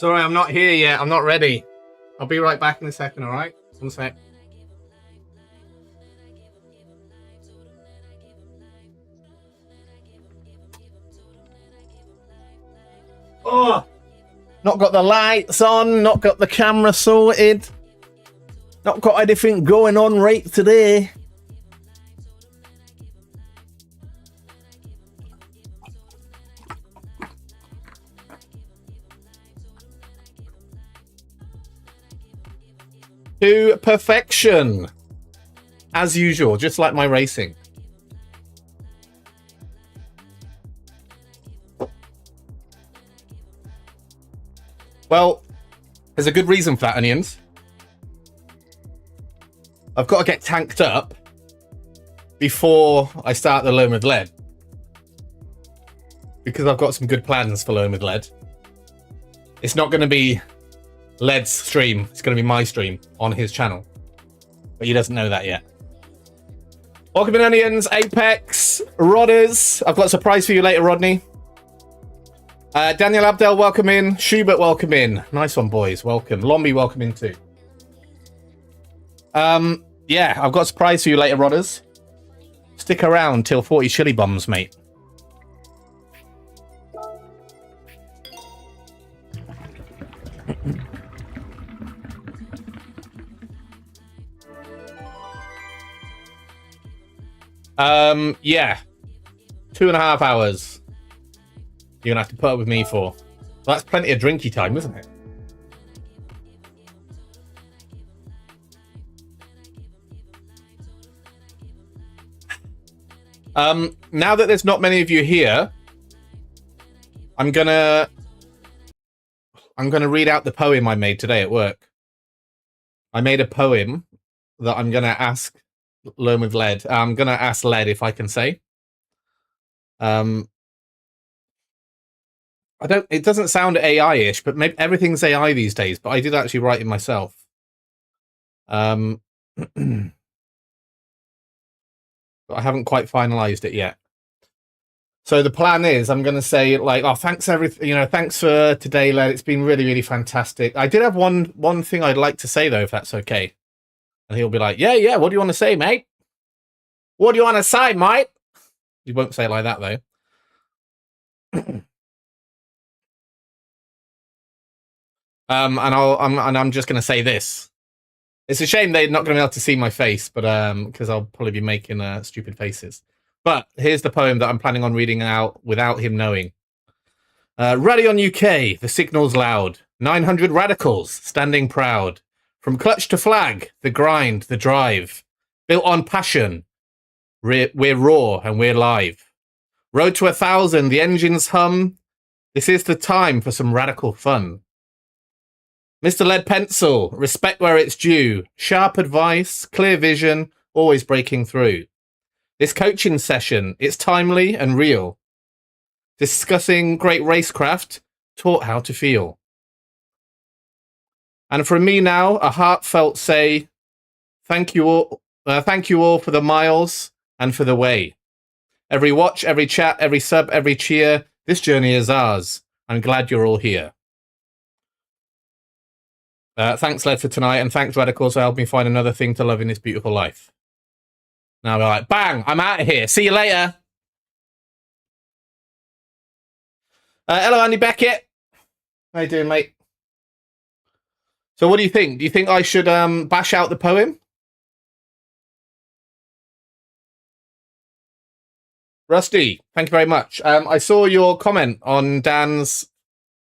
Sorry, I'm not here yet. I'm not ready. I'll be right back in a second, all right? One sec. Oh! Not got the lights on, not got the camera sorted. Not got anything going on right today. To perfection. As usual, just like my racing. Well, there's a good reason for that, Onions. I've got to get tanked up before I start the Learn with Lead. Because I've got some good plans for Learn with Lead. It's not going to be Led's stream. It's going to be my stream on his channel. But he doesn't know that yet. Welcome in, Onions, Apex, Rodders. I've got a surprise for you later, Rodney. Daniel Abdel, welcome in. Schubert, welcome in. Nice one, boys. Welcome. Lombi, welcome in too. Yeah, I've got a surprise for you later, Rodders. Stick around till 40 chili bombs, mate. Yeah. 2.5 hours. You're gonna have to put up with me for. Well, that's plenty of drinky time, isn't it? Now that there's not many of you here, I'm gonna read out the poem I made today at work. I made a poem that I'm gonna ask Learn with Lead. I'm gonna ask Lead if I can say. It doesn't sound AI-ish, but maybe everything's AI these days, but I did actually write it myself. But I haven't quite finalized it yet. So the plan is I'm going to say, like, oh, thanks thanks for today, Led. It's been really, really fantastic. I did have one thing I'd like to say, though, if that's okay. And he'll be like, yeah, what do you want to say, mate? What do you want to say, mate? He won't say it like that, though. And I'm just going to say this. It's a shame they're not going to be able to see my face, but because I'll probably be making stupid faces. But here's the poem that I'm planning on reading out without him knowing. RadionUK, the signal's loud. 900 radicals, standing proud. From clutch to flag, the grind, the drive. Built on passion, we're raw and we're live. Road to 1,000, the engines hum. This is the time for some radical fun. Mr. Lead Pencil, respect where it's due. Sharp advice, clear vision, always breaking through. This coaching session, it's timely and real. Discussing great racecraft, taught how to feel. And from me now, a heartfelt say, thank you all for the miles and for the way. Every watch, every chat, every sub, every cheer, this journey is ours. I'm glad you're all here. Thanks, Led, for tonight, and thanks, Radicals, for helping me find another thing to love in this beautiful life. Now we're like, bang, I'm out of here. See you later. Hello, Andy Beckett. How you doing, mate? So what do you think? Do you think I should bash out the poem? Rusty, thank you very much. I saw your comment on Dan's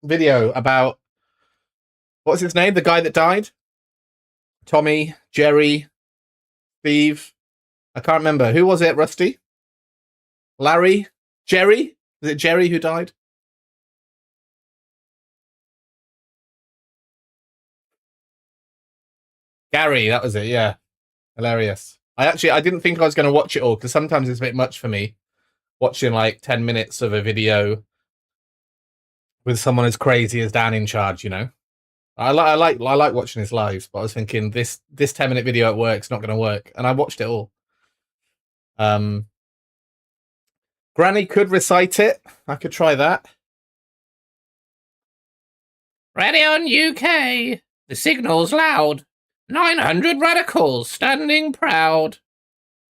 video about, what's his name? The guy that died? Tommy, Jerry, Steve. I can't remember. Who was it, Rusty? Larry? Jerry? Was it Jerry who died? Gary, that was it, yeah. Hilarious. I didn't think I was going to watch it all, because sometimes it's a bit much for me, watching like 10 minutes of a video with someone as crazy as Dan in charge, you know? I like watching his lives, but I was thinking this 10-minute video at work's not going to work, and I watched it all. Granny could recite it. I could try that. RadionUK. The signal's loud. 900 radicals standing proud.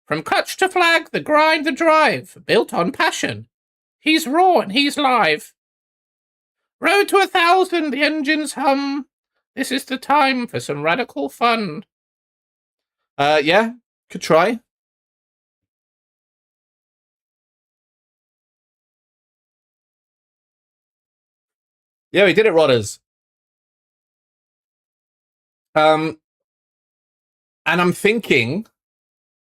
From clutch to flag, the grind, the drive, built on passion. He's raw and he's live. Road to 1,000, the engines hum. This is the time for some radical fun. Yeah, could try. Yeah, we did it, Rodders. And I'm thinking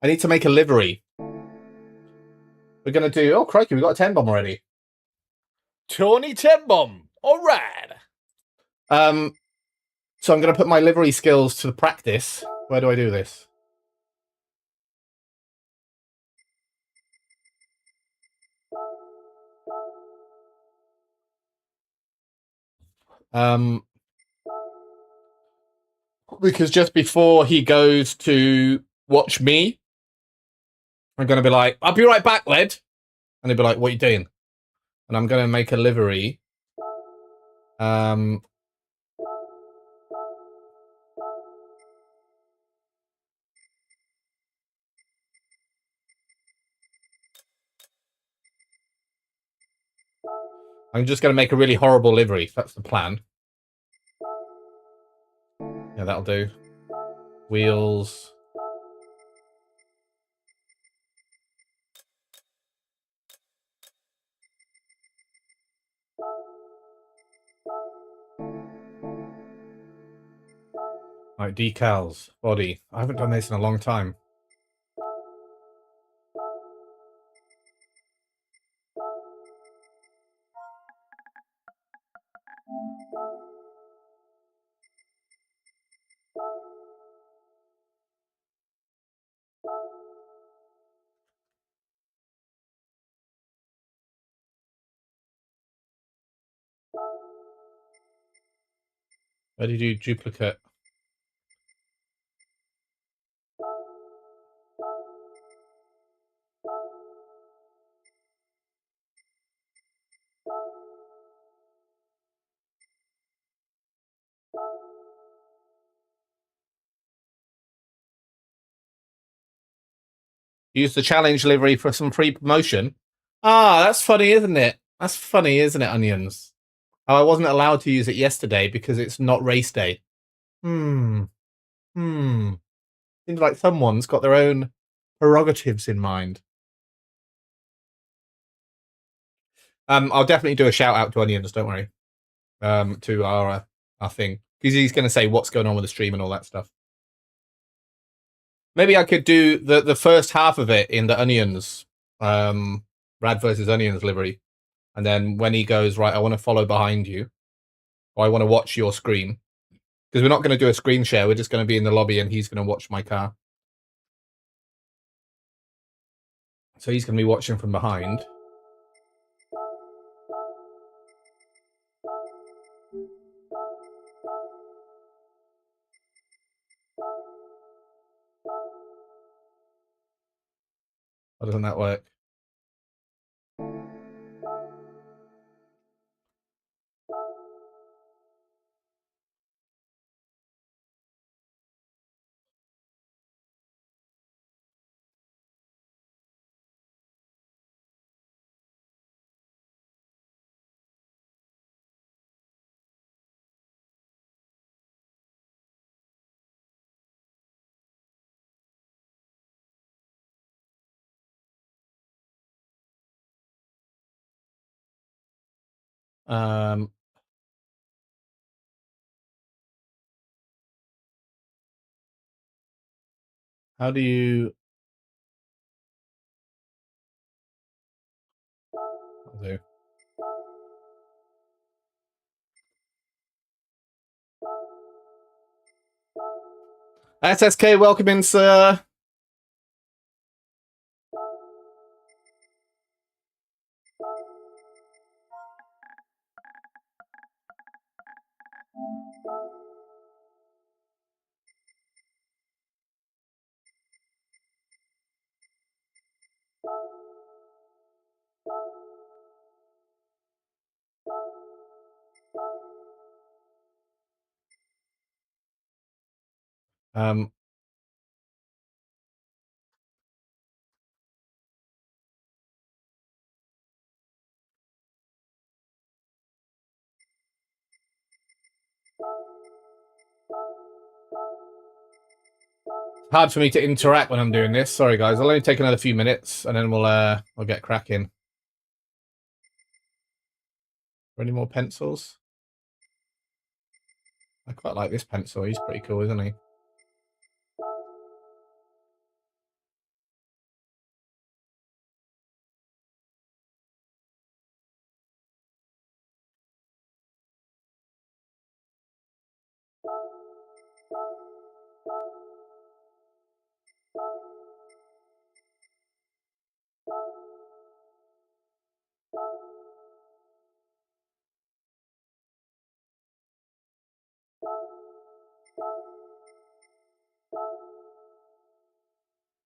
I need to make a livery. We're going to do... Oh, crikey, we got a 10 bomb already. Tony 10 bomb. All right. So I'm going to put my livery skills to practice. Where do I do this? Because just before he goes to watch me, I'm going to be like, I'll be right back, Led. And he'll be like, what are you doing? And I'm going to make a livery. I'm just going to make a really horrible livery. That's the plan. Yeah, that'll do. Wheels. Right, decals, body. I haven't done this in a long time. Where do you do duplicate? Use the challenge livery for some free promotion. Ah, that's funny, isn't it? That's funny, isn't it, Onions? Oh, I wasn't allowed to use it yesterday because it's not race day. Seems like someone's got their own prerogatives in mind. I'll definitely do a shout out to Onions, don't worry. To our thing. Because he's going to say what's going on with the stream and all that stuff. Maybe I could do the first half of it in the Onions, Rad versus Onions livery. And then when he goes, right, I want to follow behind you, or I want to watch your screen. Because we're not going to do a screen share. We're just going to be in the lobby and he's going to watch my car. So he's going to be watching from behind. How doesn't that work? How do you... I'll do. SSK, welcome in, sir. Um, hard for me to interact when I'm doing this. Sorry, guys. I'll only take another few minutes, and then we'll get cracking. Any more pencils? I quite like this pencil. He's pretty cool, isn't he?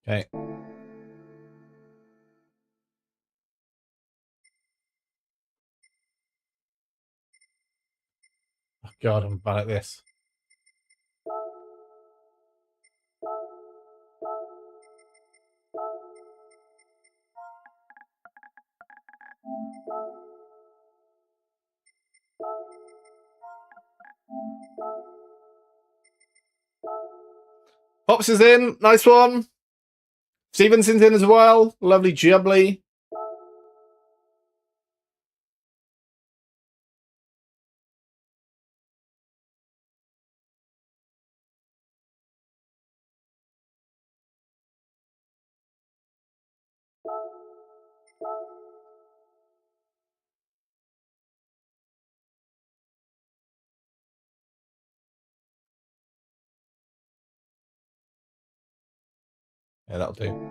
Okay. Oh, God, I'm bad at this. Pops is in. Nice one. Stevenson's in as well. Lovely jubbly. Yeah, that'll do.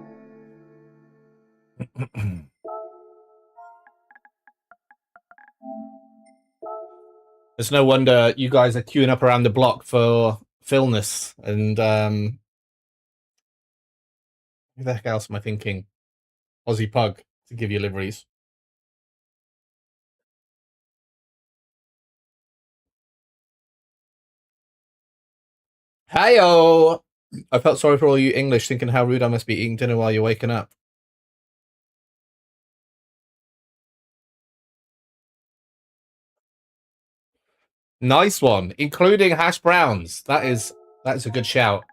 It's no wonder you guys are queuing up around the block for Philness and who the heck else am I thinking? Aussie Pug to give you liveries. Hi-oh! I felt sorry for all you English thinking how rude I must be eating dinner while you're waking up. Nice one, including hash browns. That is a good shout.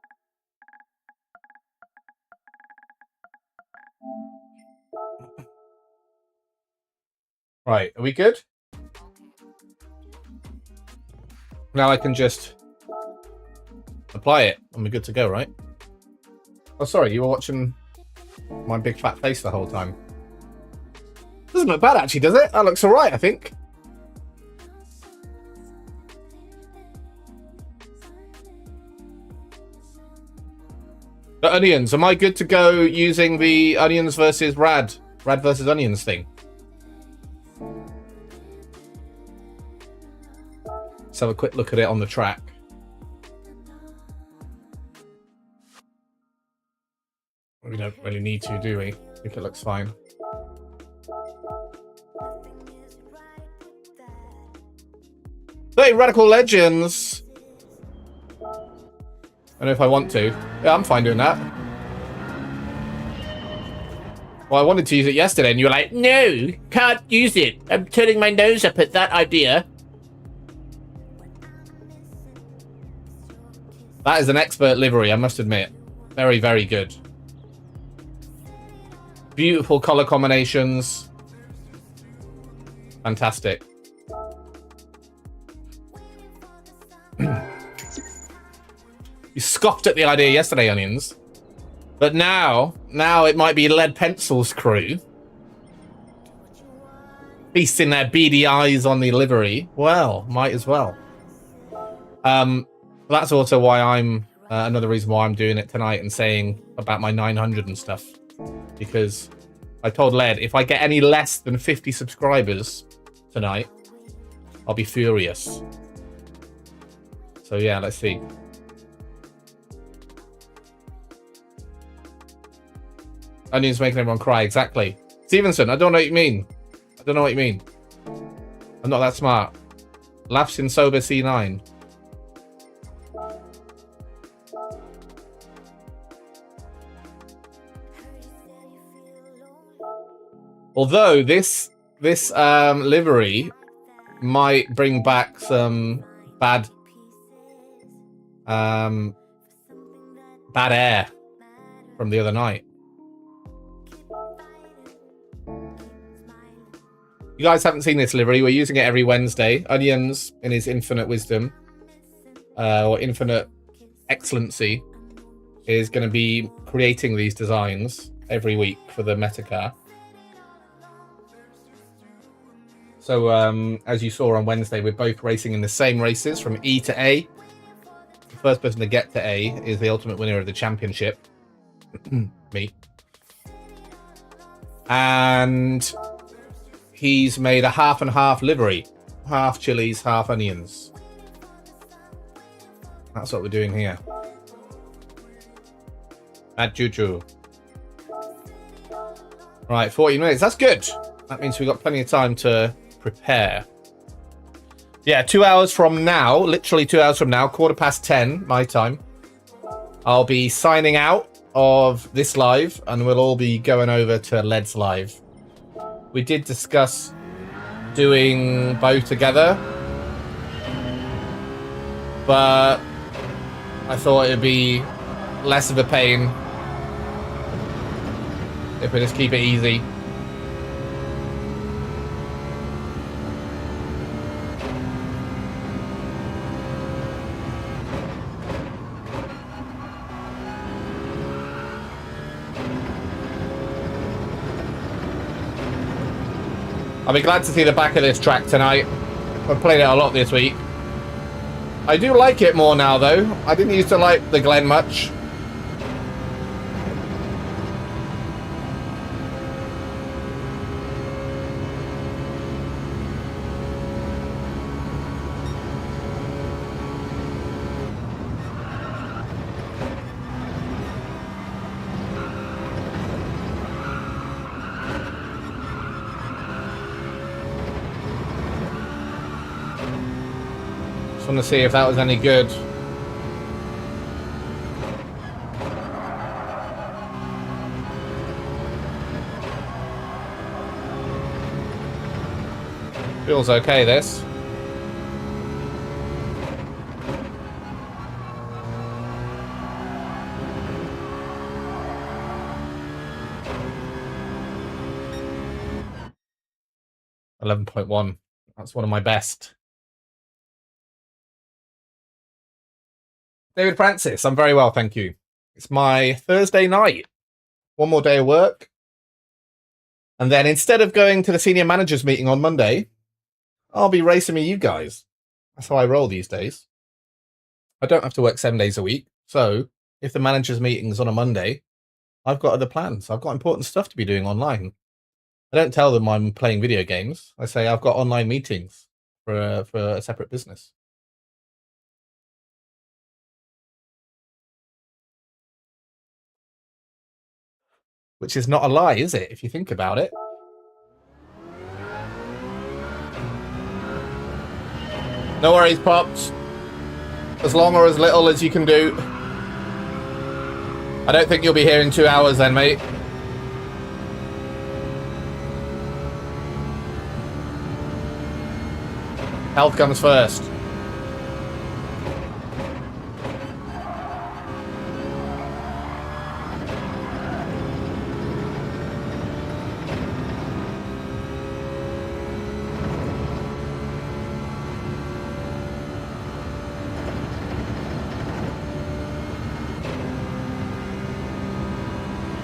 Right, are we good? Now I can just apply it and we're good to go, right? Oh, sorry, you were watching my big fat face the whole time. Doesn't look bad, actually, does it? That looks all right, I think. The onions, am I good to go using the onions versus rad versus onions thing? Let's have a quick look at it on the track. We don't really need to, do we? I think it looks fine. Hey, Radical Legends! I don't know if I want to. Yeah, I'm fine doing that. Well, I wanted to use it yesterday, and you were like, no, can't use it. I'm turning my nose up at that idea. That is an expert livery, I must admit. Very, very good. Beautiful color combinations. Fantastic. You scoffed at the idea yesterday, Onions. But now it might be Lead Pencil's crew. Feasting their beady eyes on the livery. Well, might as well. That's also why I'm... another reason why I'm doing it tonight and saying about my 900 and stuff. Because I told Led, if I get any less than 50 subscribers tonight, I'll be furious. So yeah, let's see. Onions making everyone cry, exactly. Stevenson, I don't know what you mean. I don't know what you mean. I'm not that smart. Laughs in sober C9. Although this livery might bring back some bad air from the other night. You guys haven't seen this livery. We're using it every Wednesday. Onions, in his infinite wisdom, or infinite excellency, is going to be creating these designs every week for the Metacar. So, as you saw on Wednesday, we're both racing in the same races from E to A. The first person to get to A is the ultimate winner of the championship. Me. And he's made a half and half livery. Half chilies, half onions. That's what we're doing here. At Juju. Right, 40 minutes. That's good. That means we've got plenty of time to prepare. Yeah, 2 hours from now, literally 2 hours from now, 10:15 my time, I'll be signing out of this live and we'll all be going over to Led's live. We did discuss doing both together, but I thought it'd be less of a pain if we just keep it easy. I'll be glad to see the back of this track tonight. I've played it a lot this week. I do like it more now, though. I didn't used to like the Glen much. Want to see if that was any good. Feels okay, this. .11. That's one of my best. David Francis, I'm very well, thank you. It's my Thursday night. One more day of work. And then instead of going to the senior managers meeting on Monday, I'll be racing with you guys. That's how I roll these days. I don't have to work 7 days a week. So if the managers meeting's on a Monday, I've got other plans. I've got important stuff to be doing online. I don't tell them I'm playing video games. I say I've got online meetings for a separate business. Which is not a lie, is it, if you think about it? No worries, Pops. As long or as little as you can do. I don't think you'll be here in 2 hours then, mate. Health comes first.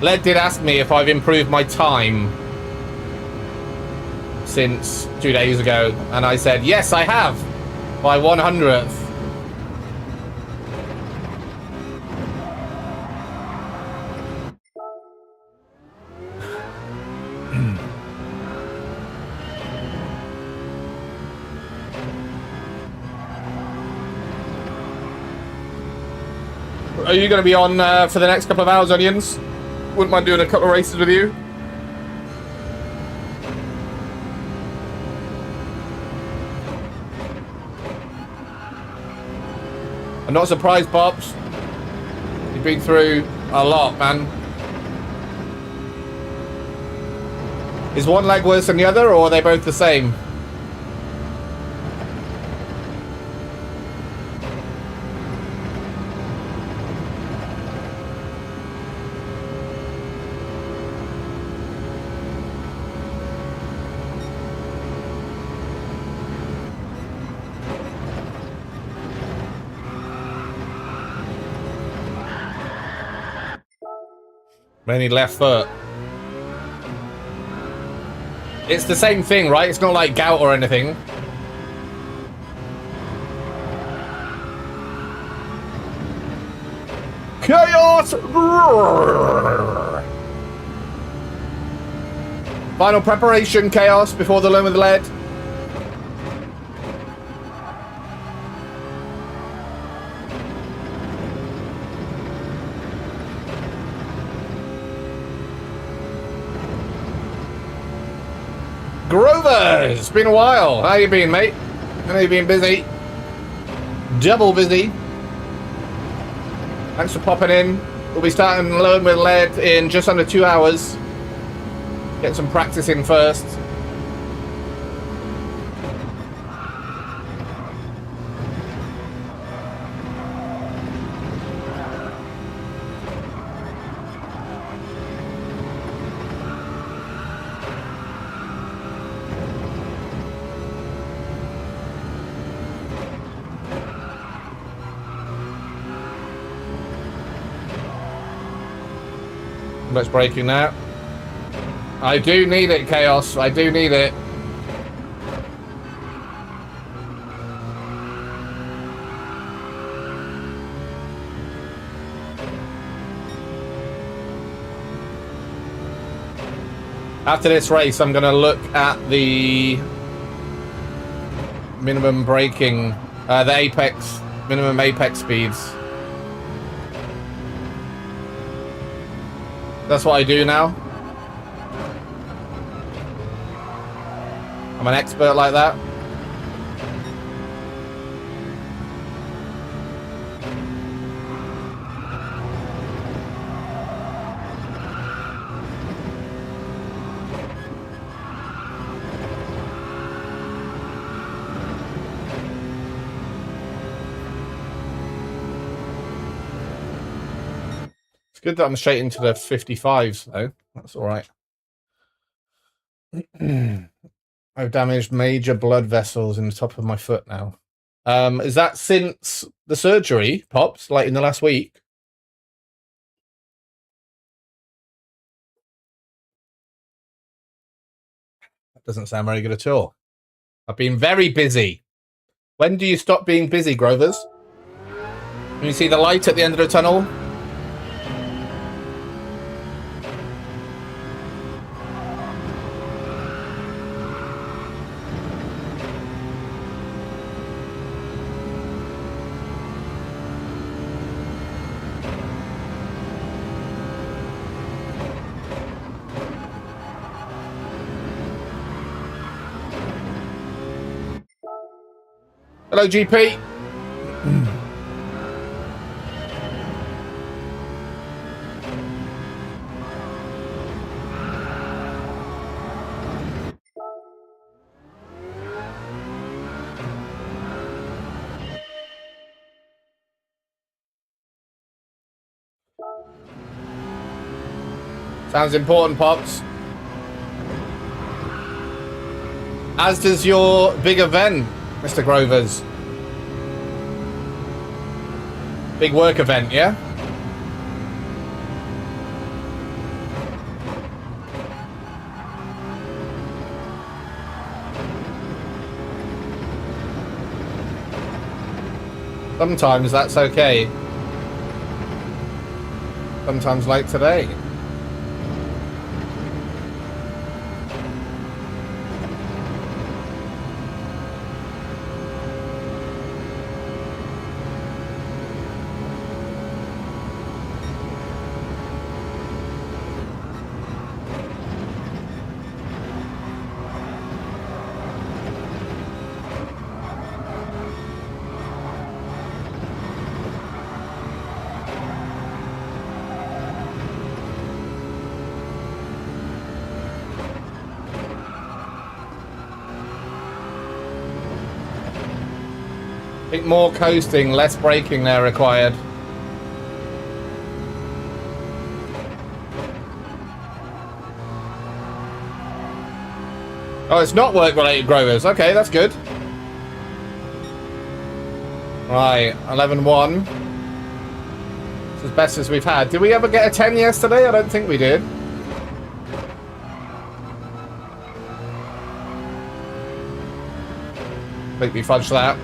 Led did ask me if I've improved my time since 2 days ago, and I said, yes, I have, by 100th. Are you going to be on for the next couple of hours, Onions? Wouldn't mind doing a couple of races with you. I'm not surprised, Pops. You've been through a lot, man. Is one leg worse than the other, or are they both the same? Mainly left foot. It's the same thing, right? It's not like gout or anything. Chaos! Final preparation, Chaos, before the loan with lead. Grover, it's been a while. How you been, mate? I know you've been busy. Double busy. Thanks for popping in. We'll be starting loan with lead in just under 2 hours. Get some practice in first. Much braking now. I do need it, Chaos. I do need it. After this race, I'm going to look at the minimum braking, the apex, minimum apex speeds. That's what I do now. I'm an expert like that. Good that I'm straight into the 55s, though. That's all right. I've damaged major blood vessels in the top of my foot now. Is that since the surgery, Pops? Like in the last week? That doesn't sound very good at all. I've been very busy. When do you stop being busy, Grovers? Can you see the light at the end of the tunnel? Hello, GP. Sounds important, Pops. As does your big event, Mr. Grovers. Big work event, yeah? Sometimes that's okay. Sometimes like today. think more coasting, less braking there required. Oh, it's not work-related, Grovers. Okay, that's good. Right, 11-1. It's as best as we've had. Did we ever get a 10 yesterday? I don't think we did. Completely fudged that.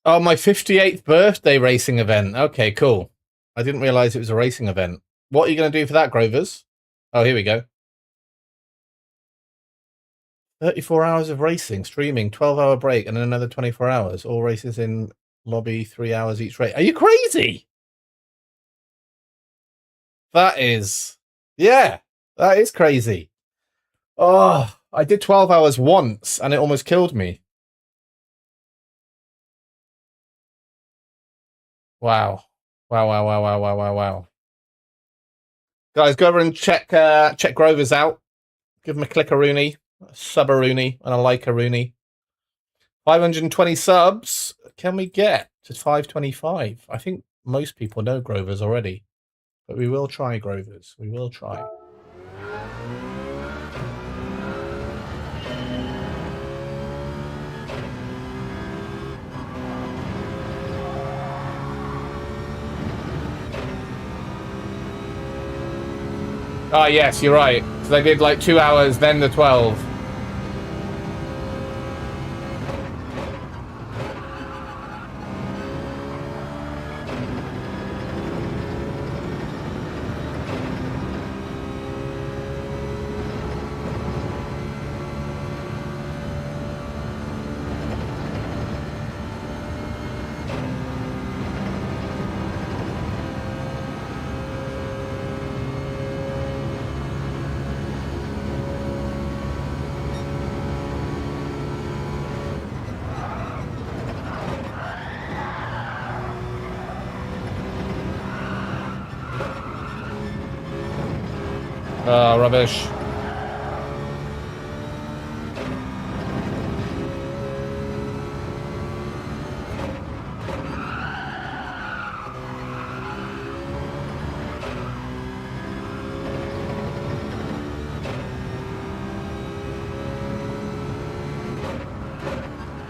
Oh, my 58th birthday racing event. Okay, cool. I didn't realize it was a racing event. What are you going to do for that, Grovers? Oh, here we go. 34 hours of racing, streaming, 12-hour break, and then another 24 hours. All races in lobby, 3 hours each race. Are you crazy? That is... Yeah, that is crazy. Oh, I did 12 hours once, and it almost killed me. Wow. Wow. Guys, go over and check Grovers out. Give him a click-a-rooney, a sub-a-rooney, and a like-a-rooney. 520 subs. Can we get to 525? I think most people know Grovers already. But we will try, Grovers. We will try. Oh, yes, you're right. So they did like 2 hours, then the 12. Oh, rubbish.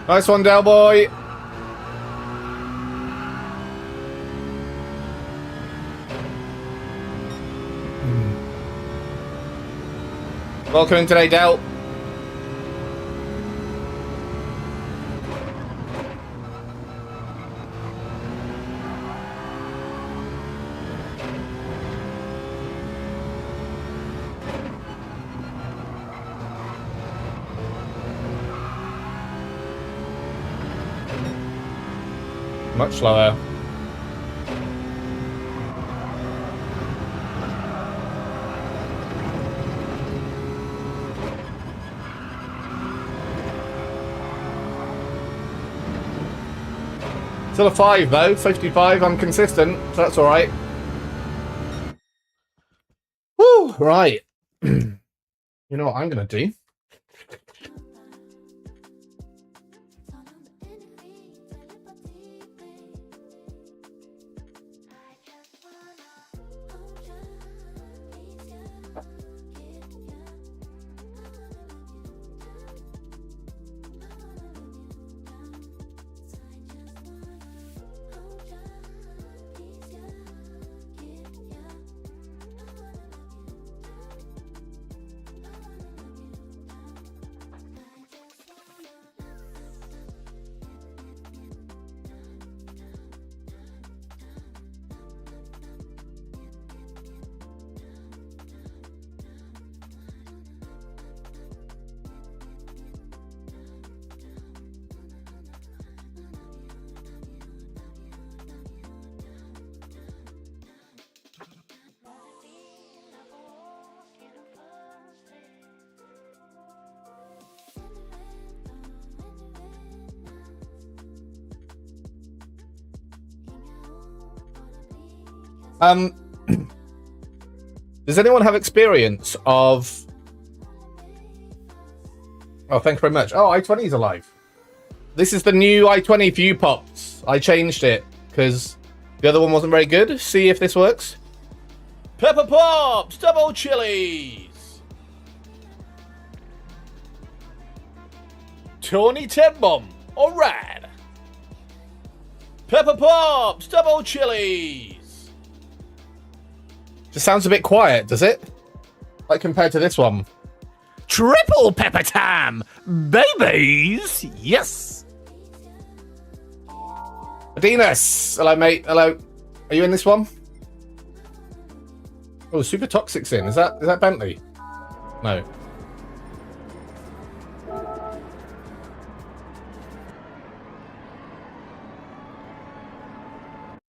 Nice one, Del Boy. Welcome in today, Del. Much slower. Still a 5 though, 55, I'm consistent, so that's alright. Woo, right. You know what I'm gonna do? Does anyone have experience of... Oh, thank you very much. Oh, i20 is alive. This is the new i20 for you pops. I changed it because the other one wasn't very good. See if this works. Pepper Pops, double chilies. Tony Tedbom, or Rad. Pepper Pops, double chilies. Just sounds a bit quiet, does it? Like compared to this one. Triple pepper tam, babies. Yes. Adinas. Hello, mate. Hello. Are you in this one? Oh, Super Toxic's in. Is that Bentley? No.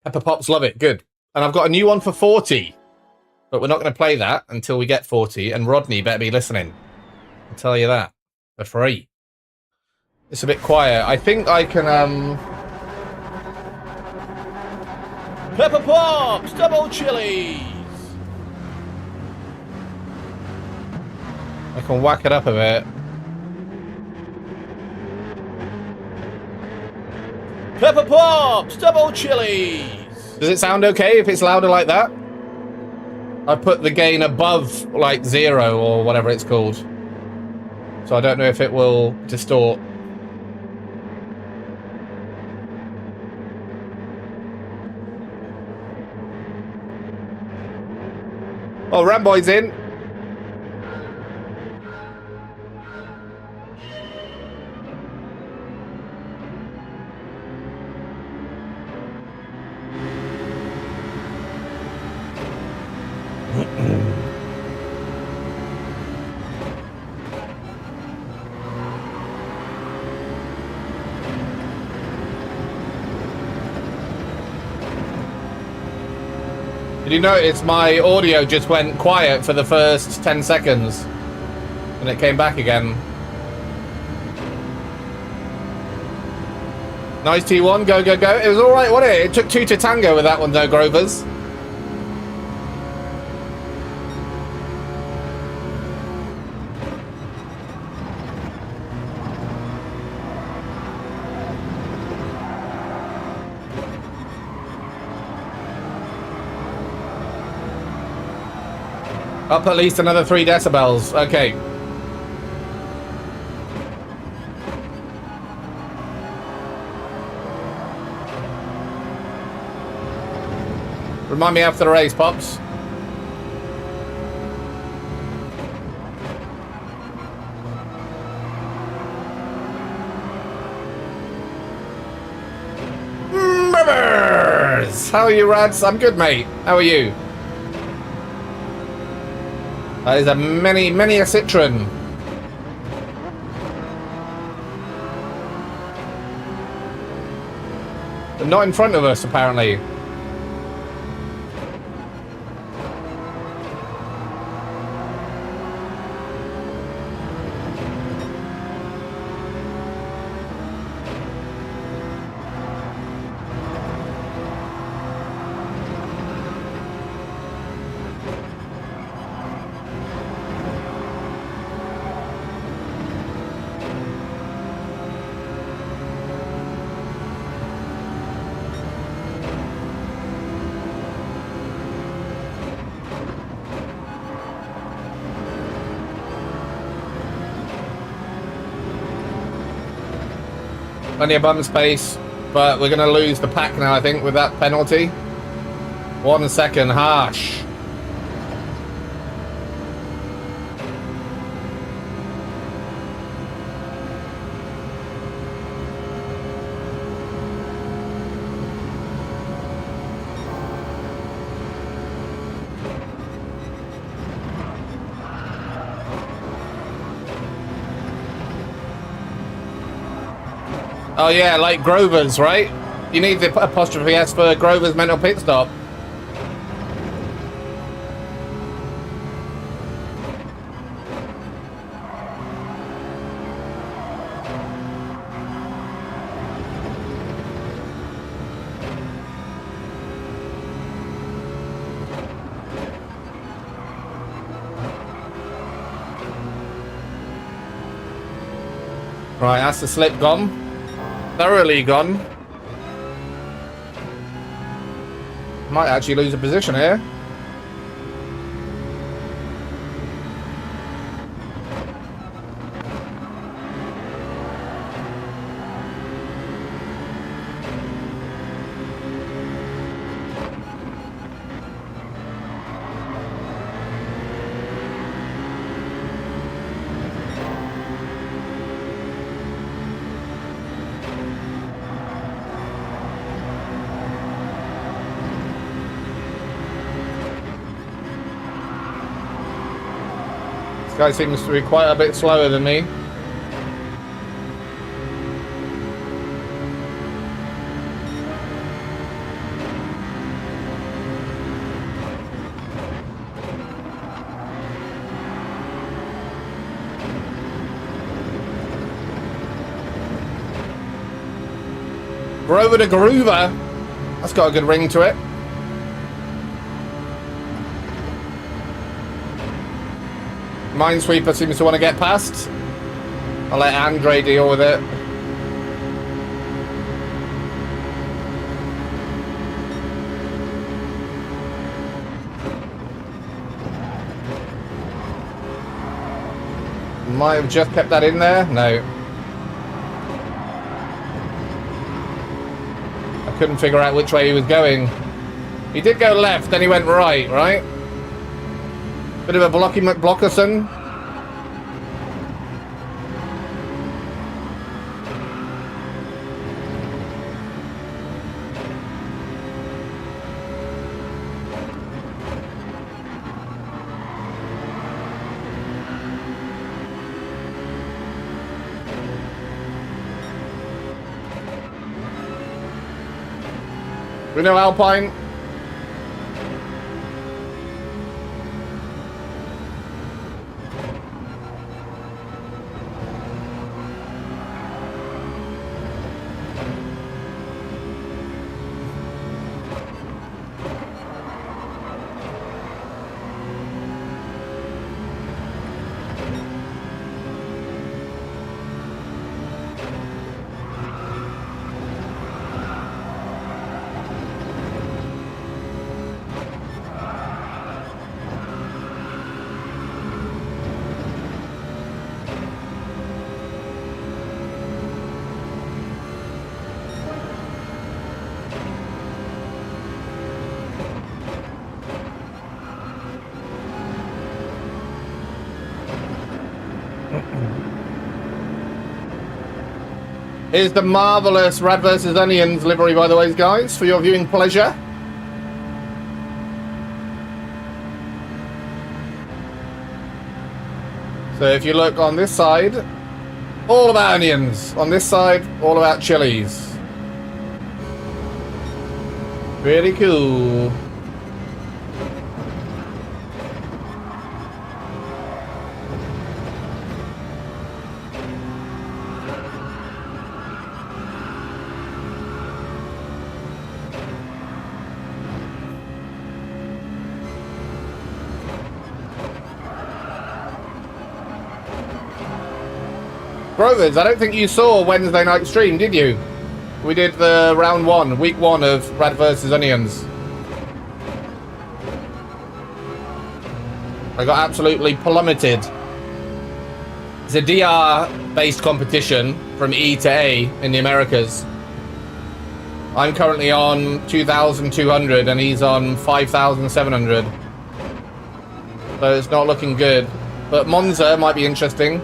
Pepper Pops love it. Good. And I've got a new one for 40. But we're not going to play that until we get 40. And Rodney better be listening. I'll tell you that. For free. It's a bit quiet. I think I can... Pepper Pops, double chilies. I can whack it up a bit. Pepper Pops, double chilies. Does it sound okay if it's louder like that? I put the gain above, like, 0 or whatever it's called. So I don't know if it will distort. Oh, Ramboy's in. Did you notice my audio just went quiet for the first 10 seconds and it came back again? Nice T1, go, go, go. It was alright, wasn't it? It took 2 to tango with that one though, Grovers. Up at least another 3 decibels. Okay. Remind me after the race, Pops. Members! How are you, Rads? I'm good, mate. How are you? That is a many a Citroen. But not in front of us, apparently. Plenty of bum space, but we're going to lose the pack now, I think, with that penalty. 1 second, harsh. Oh yeah, like Grover's, right? You need the apostrophe S for Grover's mental pit stop. Right, that's the slip gone. Thoroughly gone. Might actually lose a position here. Guy seems to be quite a bit slower than me. Grover the Groover. That's got a good ring to it. Minesweeper seems to want to get past. I'll let Andre deal with it. Might have just kept that in there. No. I couldn't figure out which way he was going. He did go left, then he went right, right? Bit of a blocky McBlockerson. We know Alpine. Here's the marvellous Rad vs Onions livery, by the way, guys, for your viewing pleasure. So if you look on this side, all about onions. On this side, all about chilies. Really cool. Grovers, I don't think you saw Wednesday night stream, did you? We did the round one, week one of Rad vs Onions. I got absolutely plummeted. It's a DR-based competition from E to A in the Americas. I'm currently on 2,200 and he's on 5,700. So it's not looking good. But Monza might be interesting.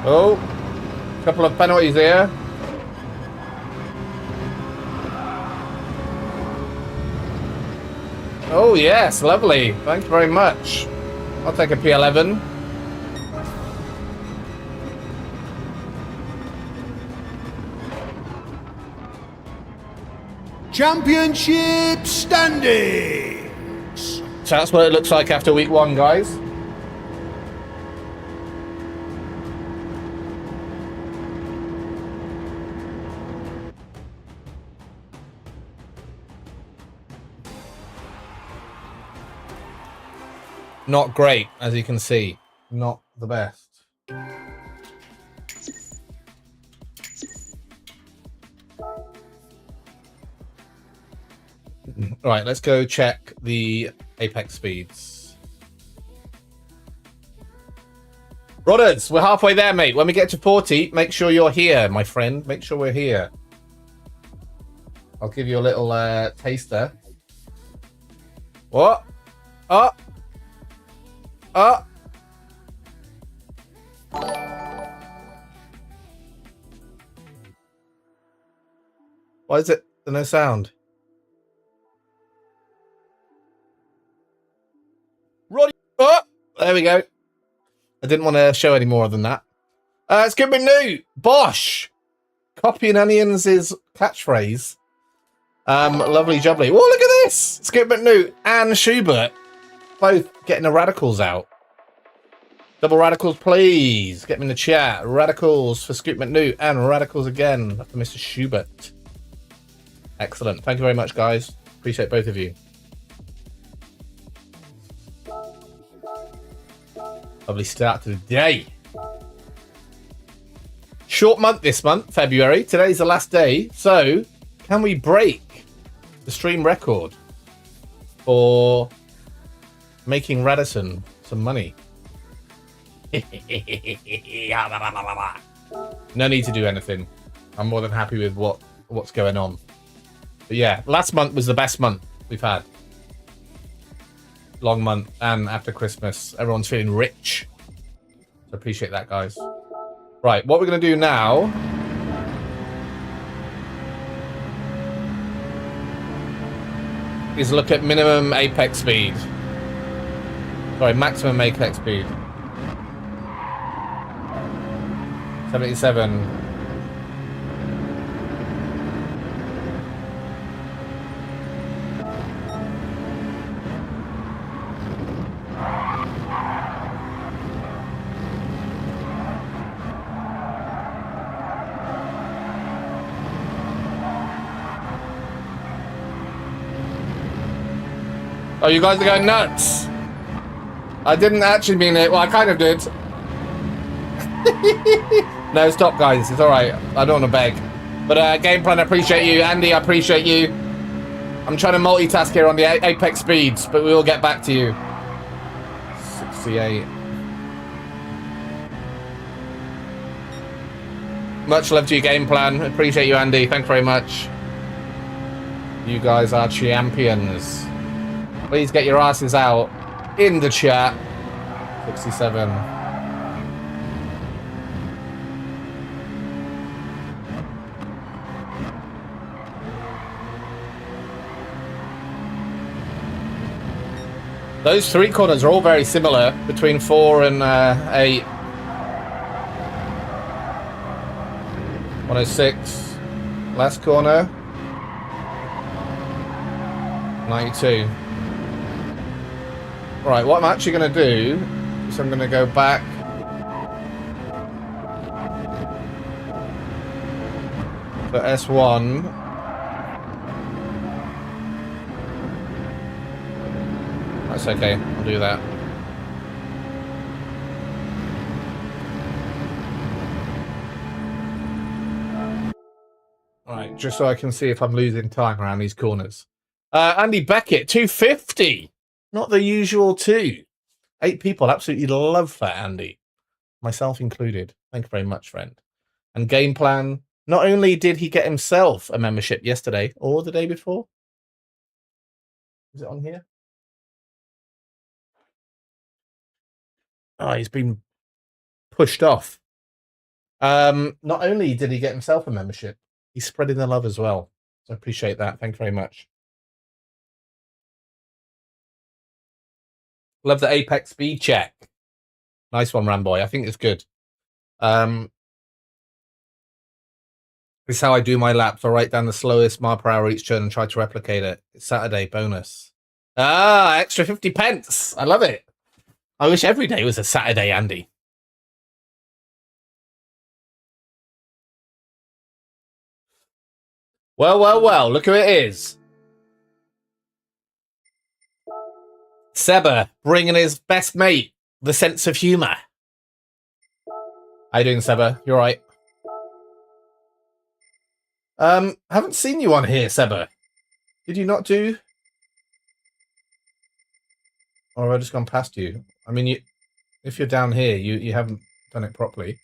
Oh, a couple of penalties here. Oh yes, lovely. Thanks very much. I'll take a P11. Championship standings. So that's what it looks like after week one, guys. not great, as you can see. Not the best. Right, let's go check the apex speeds. Rodders, we're halfway there, mate. When we get to 40, make sure you're here, my friend. Make sure we're here. I'll give you a little taster. What? Oh! Oh! Why is it there's no sound? Roddy. Oh! There we go. I didn't want to show any more than that. It's going to be new. Bosch. Copying Onions' catchphrase. Lovely jubbly. Oh, look at this. Skip New and Schubert both getting the radicals out. Double radicals, please. Get me in the chat. Radicals for Scoop McNew and radicals again for Mr. Schubert. Excellent. Thank you very much, guys. Appreciate both of you. Lovely start to the day. Short month this month, February. Today's the last day. So, can we break the stream record for making Radisson some money? No need to do anything. I'm more than happy with what's going on. But yeah, last month was the best month we've had. Long month, and after Christmas, everyone's feeling rich. So appreciate that, guys. Right, what we're going to do now is look at minimum apex speed. Sorry, maximum apex speed. 77. Oh, you guys are going nuts. I didn't actually mean it. Well, I kind of did. No, stop, guys. It's all right. I don't want to beg. But Game Plan, I appreciate you. Andy, I appreciate you. I'm trying to multitask here on the apex speeds, but we will get back to you. 68. Much love to you, Game Plan. Appreciate you, Andy. Thank you very much. You guys are champions. Please get your asses out in the chat. 67. Those three corners are all very similar, between 4 and 8. 106. Last corner. 92. Right, what I'm actually going to do is I'm going to go back to S1. That's okay, I'll do that. Alright, just so I can see if I'm losing time around these corners. Andy Beckett, 250. Not the usual 2. 8 people absolutely love that, Andy. Myself included. Thank you very much, friend. And Game Plan, not only did he get himself a membership yesterday or the day before. Is it on here? Oh, he's been pushed off. Not only did he get himself a membership, he's spreading the love as well. So I appreciate that. Thank you very much. Love the apex speed check. Nice one, Ramboy. I think it's good. This is how I do my laps. I write down the slowest mile per hour each turn and try to replicate it. It's Saturday bonus. Ah, extra 50 pence. I love it. I wish every day was a Saturday, Andy. Well, well, well. Look who it is. Seba, bringing his best mate, the sense of humour. How you doing, Seba? You alright? Haven't seen you on here, Seba. Did you not do? Or have I just gone past you? I mean, if you're down here, you haven't done it properly.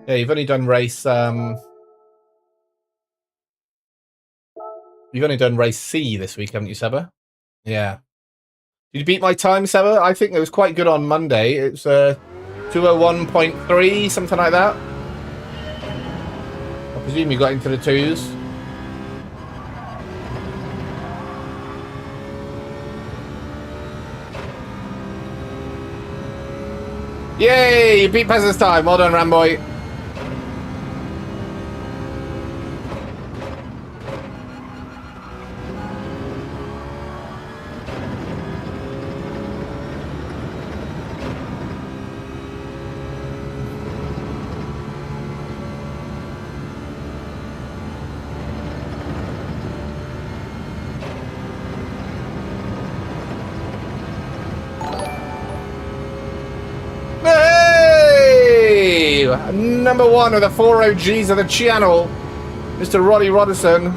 Yeah, you've only done race, you've only done race C this week, haven't you, Seba? Yeah. Did you beat my time, Seba? I think it was quite good on Monday. It's 201.3, something like that. I presume you got into the twos. Yay! You beat Pez's time. Well done, Ramboy. Number one of the 4 OGs of the channel, Mr. Roddy Rodderson.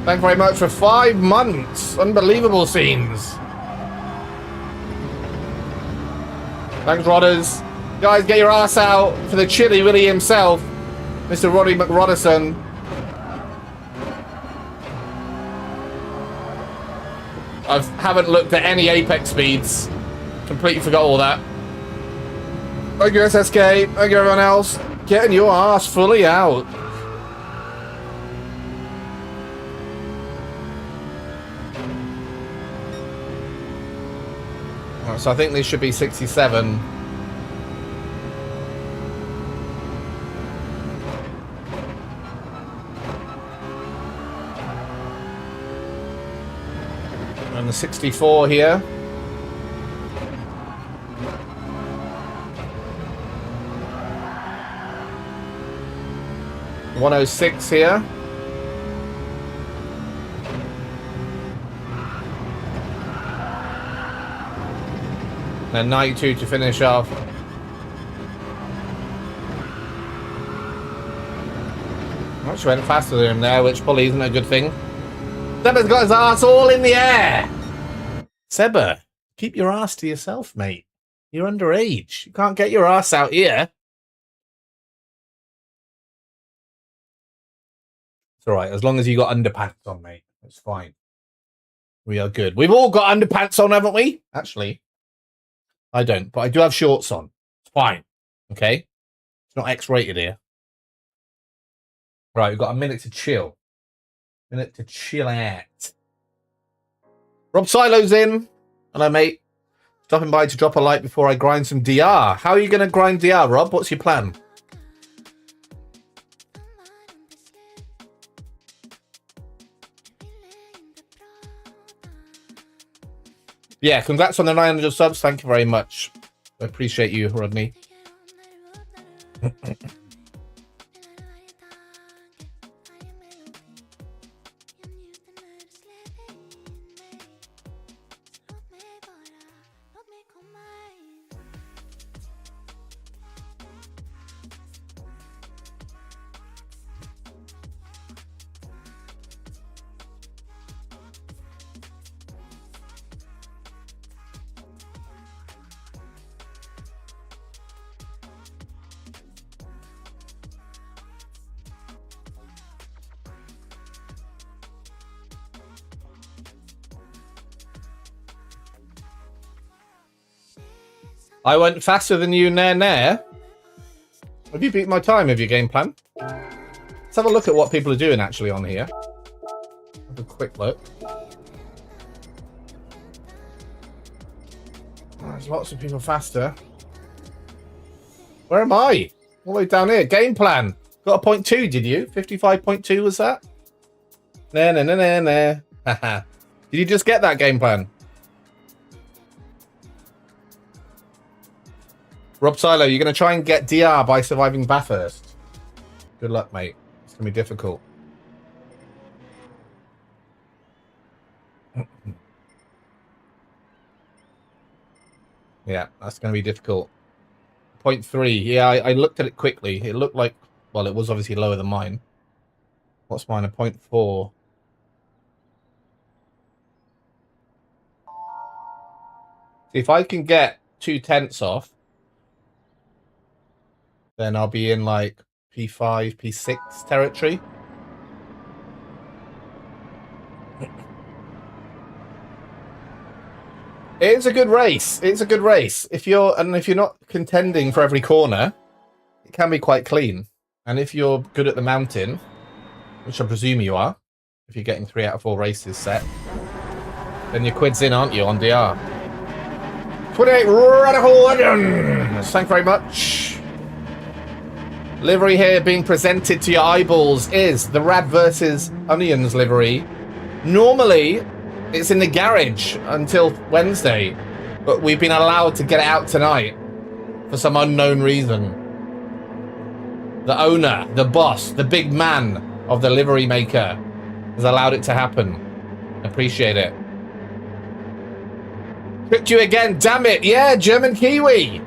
Thank you very much for 5 months. Unbelievable scenes. Thanks, Rodders. Guys, get your ass out for the Chili Willy himself, Mr. Roddy McRodderson. I haven't looked at any Apex speeds. Completely forgot all that. Thank you, SSK. Thank you, everyone else. Getting your ass fully out. Right, so I think this should be 67. And the 64 here. 106 here. And 92 to finish off. Actually went faster than him there, which probably isn't a good thing. Seba's got his ass all in the air. Seba, keep your ass to yourself, mate. You're underage. You can't get your ass out here. All right, as long as you got underpants on, mate, it's fine. We are good. We've all got underpants on, haven't we? Actually, I don't, but I do have shorts on. It's fine. Okay? It's not X-rated here. Right, we've got a minute to chill. Minute to chill out. Rob Silo's in. Hello, mate. Stopping by to drop a like before I grind some DR. How are you going to grind DR, Rob? What's your plan? Yeah, congrats on the 900 subs. Thank you very much. I appreciate you, Rodney. I went faster than you, Nair. Have you beat my time of your game plan? Let's have a look at what people are doing actually on here. Have a quick look. There's lots of people faster. Where am I? All the way down here. Game plan. Got a 0.2, did you? 55.2 was that? Nah. Haha. Did you just get that game plan? Rob Silo, you're going to try and get DR by surviving Bathurst. Good luck, mate. It's going to be difficult. Yeah, that's going to be difficult. 0.3. Yeah, I looked at it quickly. It looked like, well, it was obviously lower than mine. What's mine? A 0.4. See, if I can get 2/10 off, then I'll be in like P5, P6 territory. It's a good race. It's a good race. If you're not contending for every corner, it can be quite clean. And if you're good at the mountain, which I presume you are, if you're getting 3 out of 4 races set, then your quid's in, aren't you, on DR? 28 Radical Legends! Thank you very much. Livery here being presented to your eyeballs is the Rad vs. Onions livery. Normally, it's in the garage until Wednesday, but we've been allowed to get it out tonight for some unknown reason. The owner, the boss, the big man of the livery maker has allowed it to happen. Appreciate it. Tricked you again, damn it. Yeah, German Kiwi.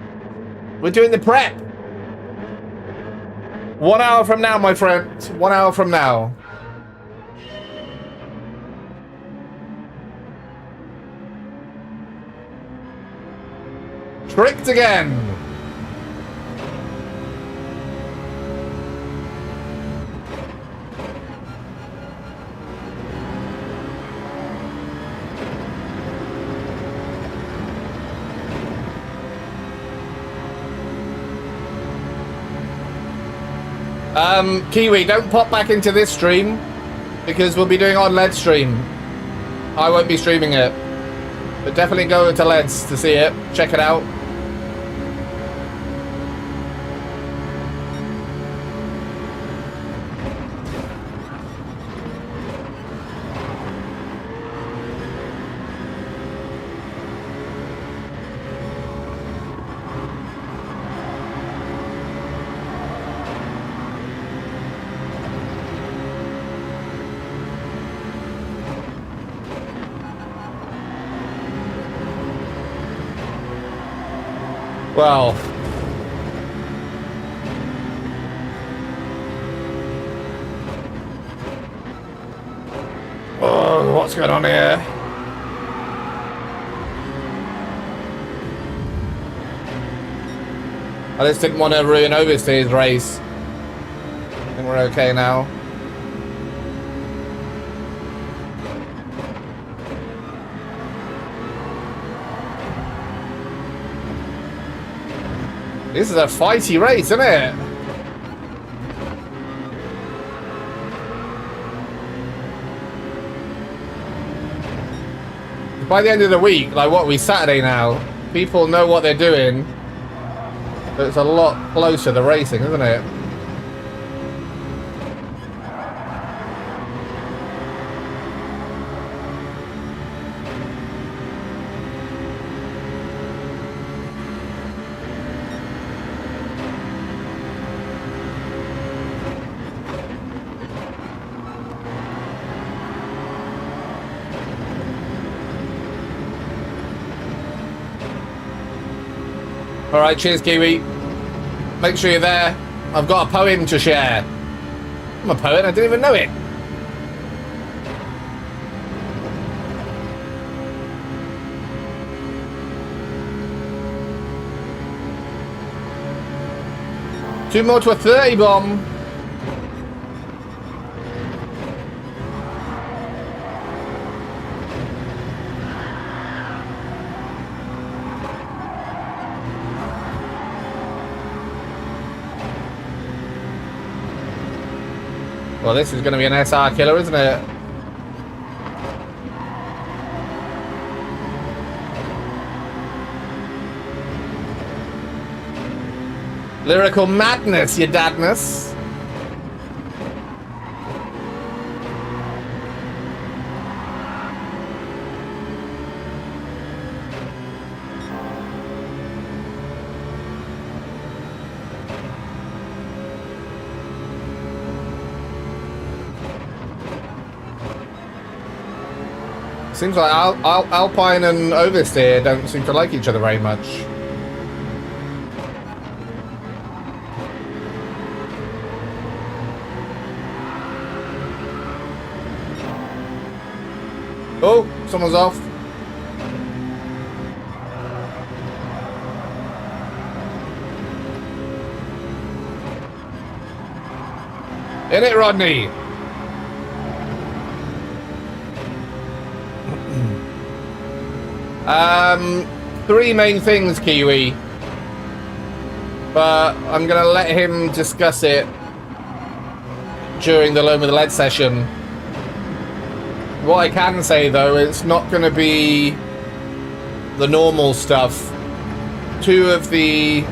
We're doing the prep. 1 hour from now, my friend. 1 hour from now. Tricked again. Kiwi, don't pop back into this stream because we'll be doing it on LED stream. I won't be streaming it, but definitely go to LEDs to see it. Check it out. Well, oh, what's going on here? I just didn't want to ruin overseas race. I think we're okay now. This is a fighty race, isn't it? By the end of the week, like what are we, Saturday now, people know what they're doing. But it's a lot closer to racing, isn't it? Alright, cheers, Kiwi. Make sure you're there. I've got a poem to share. I'm a poet, I didn't even know it. Two more to a 30 bomb. Well, this is going to be an SR killer, isn't it? Lyrical madness, you dadness. Seems like Alpine and Oversteer don't seem to like each other very much. Oh, someone's off. In it, Rodney. Three main things, Kiwi. But I'm gonna let him discuss it during the Loam with the Lead session. What I can say though, it's not gonna be the normal stuff. Two of the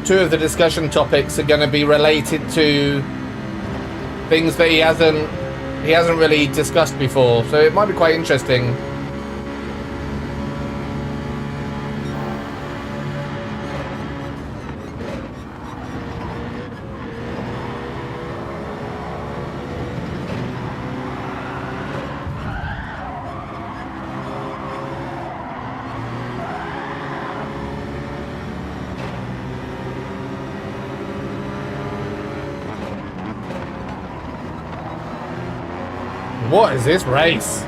discussion topics are gonna be related to things that he hasn't really discussed before, so it might be quite interesting. What is this race?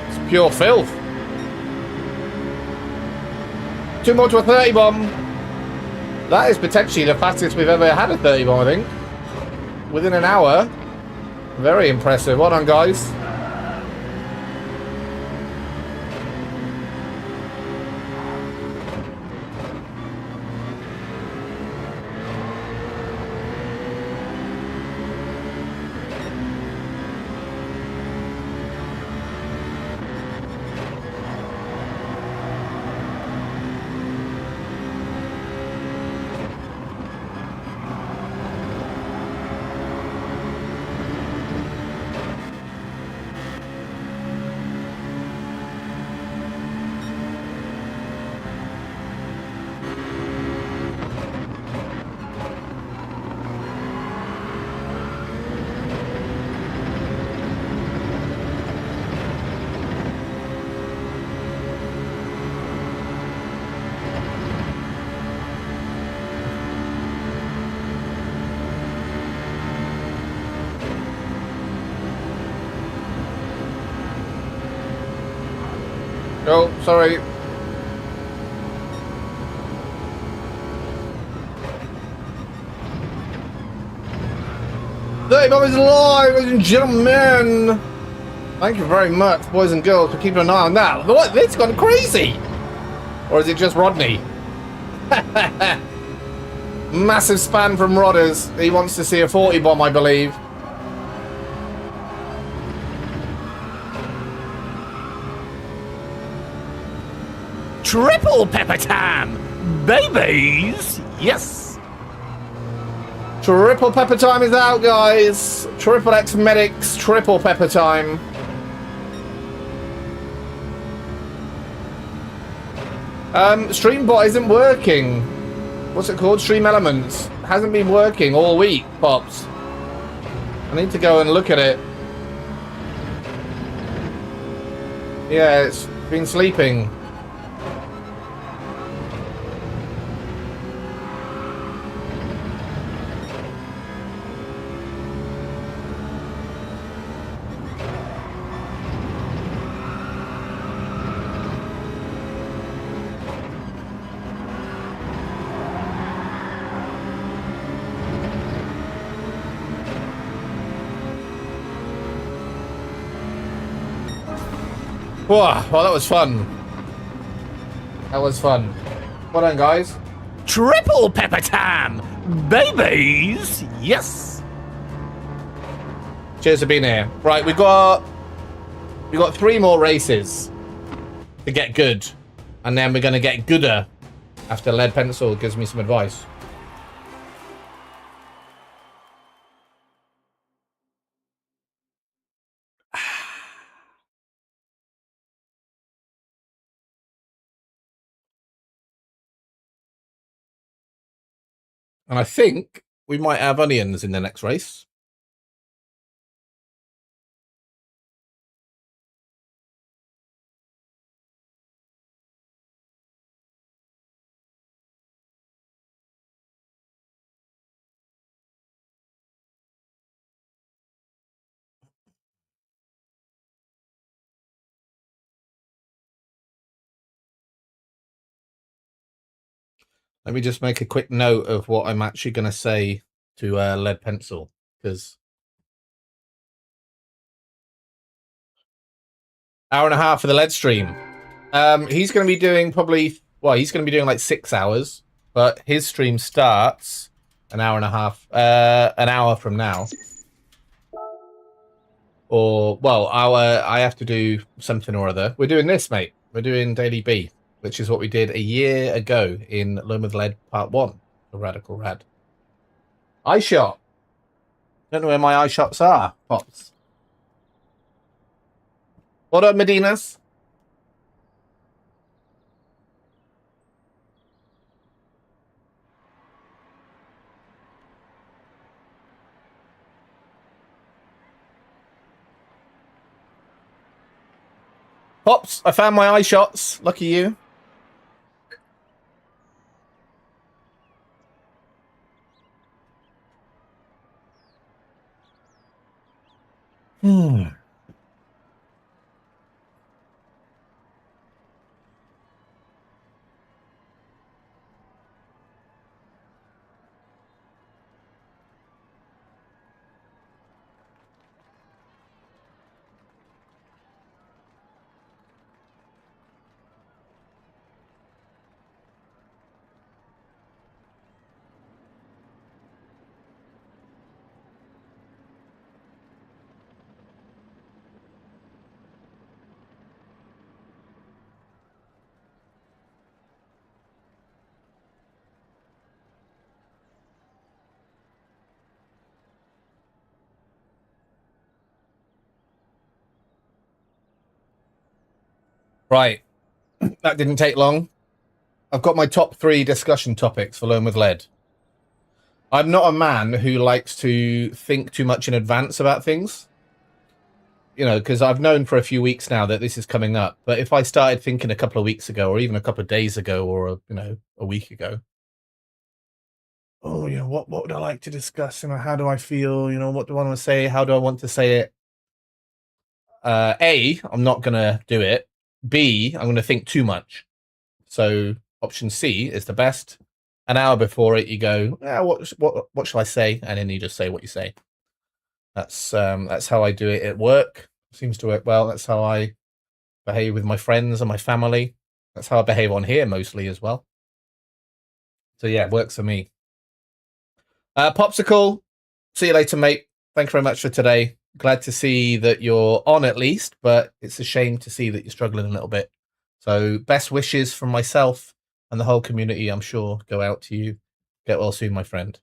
It's pure filth. Two more to a 30 bomb. That is potentially the fastest we've ever had a 30 bomb, I think. Within an hour. Very impressive. Well done, guys. Oh, sorry. The bomb is live, ladies and gentlemen. Thank you very much, boys and girls, for keeping an eye on that. What? It's gone crazy. Or is it just Rodney? Massive span from Rodders. He wants to see a 40 bomb, I believe. Triple pepper time, babies. Yes. Triple pepper time is out, guys. Triple X medics, triple pepper time. Streambot isn't working. What's it called? Stream Elements. Hasn't been working all week, Pops. I need to go and look at it. Yeah, it's been sleeping. Whoa, well, that was fun. That was fun. Well done, guys. Triple pepper time, babies. Yes. Cheers for being here. Right, we got 3 more races to get good, and then we're gonna get gooder after Lead Pencil gives me some advice. And I think we might have onions in the next race. Let me just make a quick note of what I'm actually going to say to Lead Pencil, because hour and a half for the Lead stream. He's going to be doing he's going to be doing like 6 hours, but his stream starts an hour and a half, an hour from now. Or, well, I have to do something or other. We're doing this, mate. We're doing Daily B, which is what we did a year ago in Loam with Lead Part 1, the Radical Rad. Eye shot. Don't know where my eye shots are, Pops. What up, Medinas? Pops, I found my eye shots. Lucky you. Right. That didn't take long. I've got my top 3 discussion topics for Loam with Lead. I'm not a man who likes to think too much in advance about things. You know, because I've known for a few weeks now that this is coming up. But if I started thinking a couple of weeks ago, or even a couple of days ago, or a week ago, oh, what would I like to discuss? How do I feel? What do I want to say? How do I want to say it? A, I'm not gonna do it. B, I'm gonna think too much. So option C is the best. An hour before it, you go, what shall I say? And then you just say what you say. That's how I do it at work. Seems to work well. That's how I behave with my friends and my family. That's how I behave on here mostly as well. So yeah, it works for me. Popsicle, see you later, mate. Thank you very much for today. Glad to see that you're on at least, but it's a shame to see that you're struggling a little bit. So best wishes from myself and the whole community, I'm sure, go out to you. Get well soon, my friend.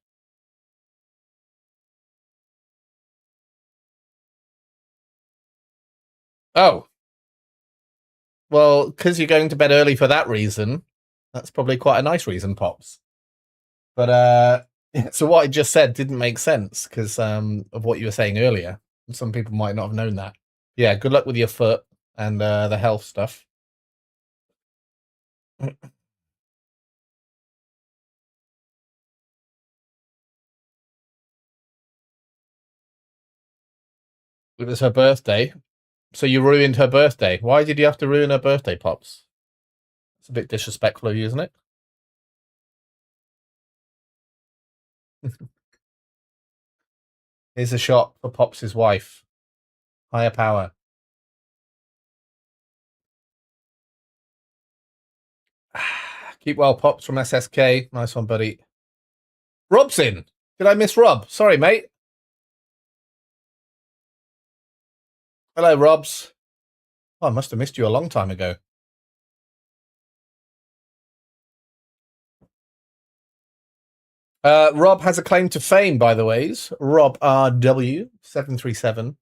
Oh. Well, because you're going to bed early for that reason, that's probably quite a nice reason, Pops. But so what I just said didn't make sense because of what you were saying earlier. Some people might not have known that. Yeah, good luck with your foot and the health stuff. It was her birthday. So you ruined her birthday. Why did you have to ruin her birthday, Pops? It's a bit disrespectful of you, isn't it? Here's a shot for Pops' wife. Higher power. Keep well, Pops from SSK. Nice one, buddy. Rob's in. Did I miss Rob? Sorry, mate. Hello, Robs. Oh, I must have missed you a long time ago. Rob has a claim to fame, by the ways. Rob RW737.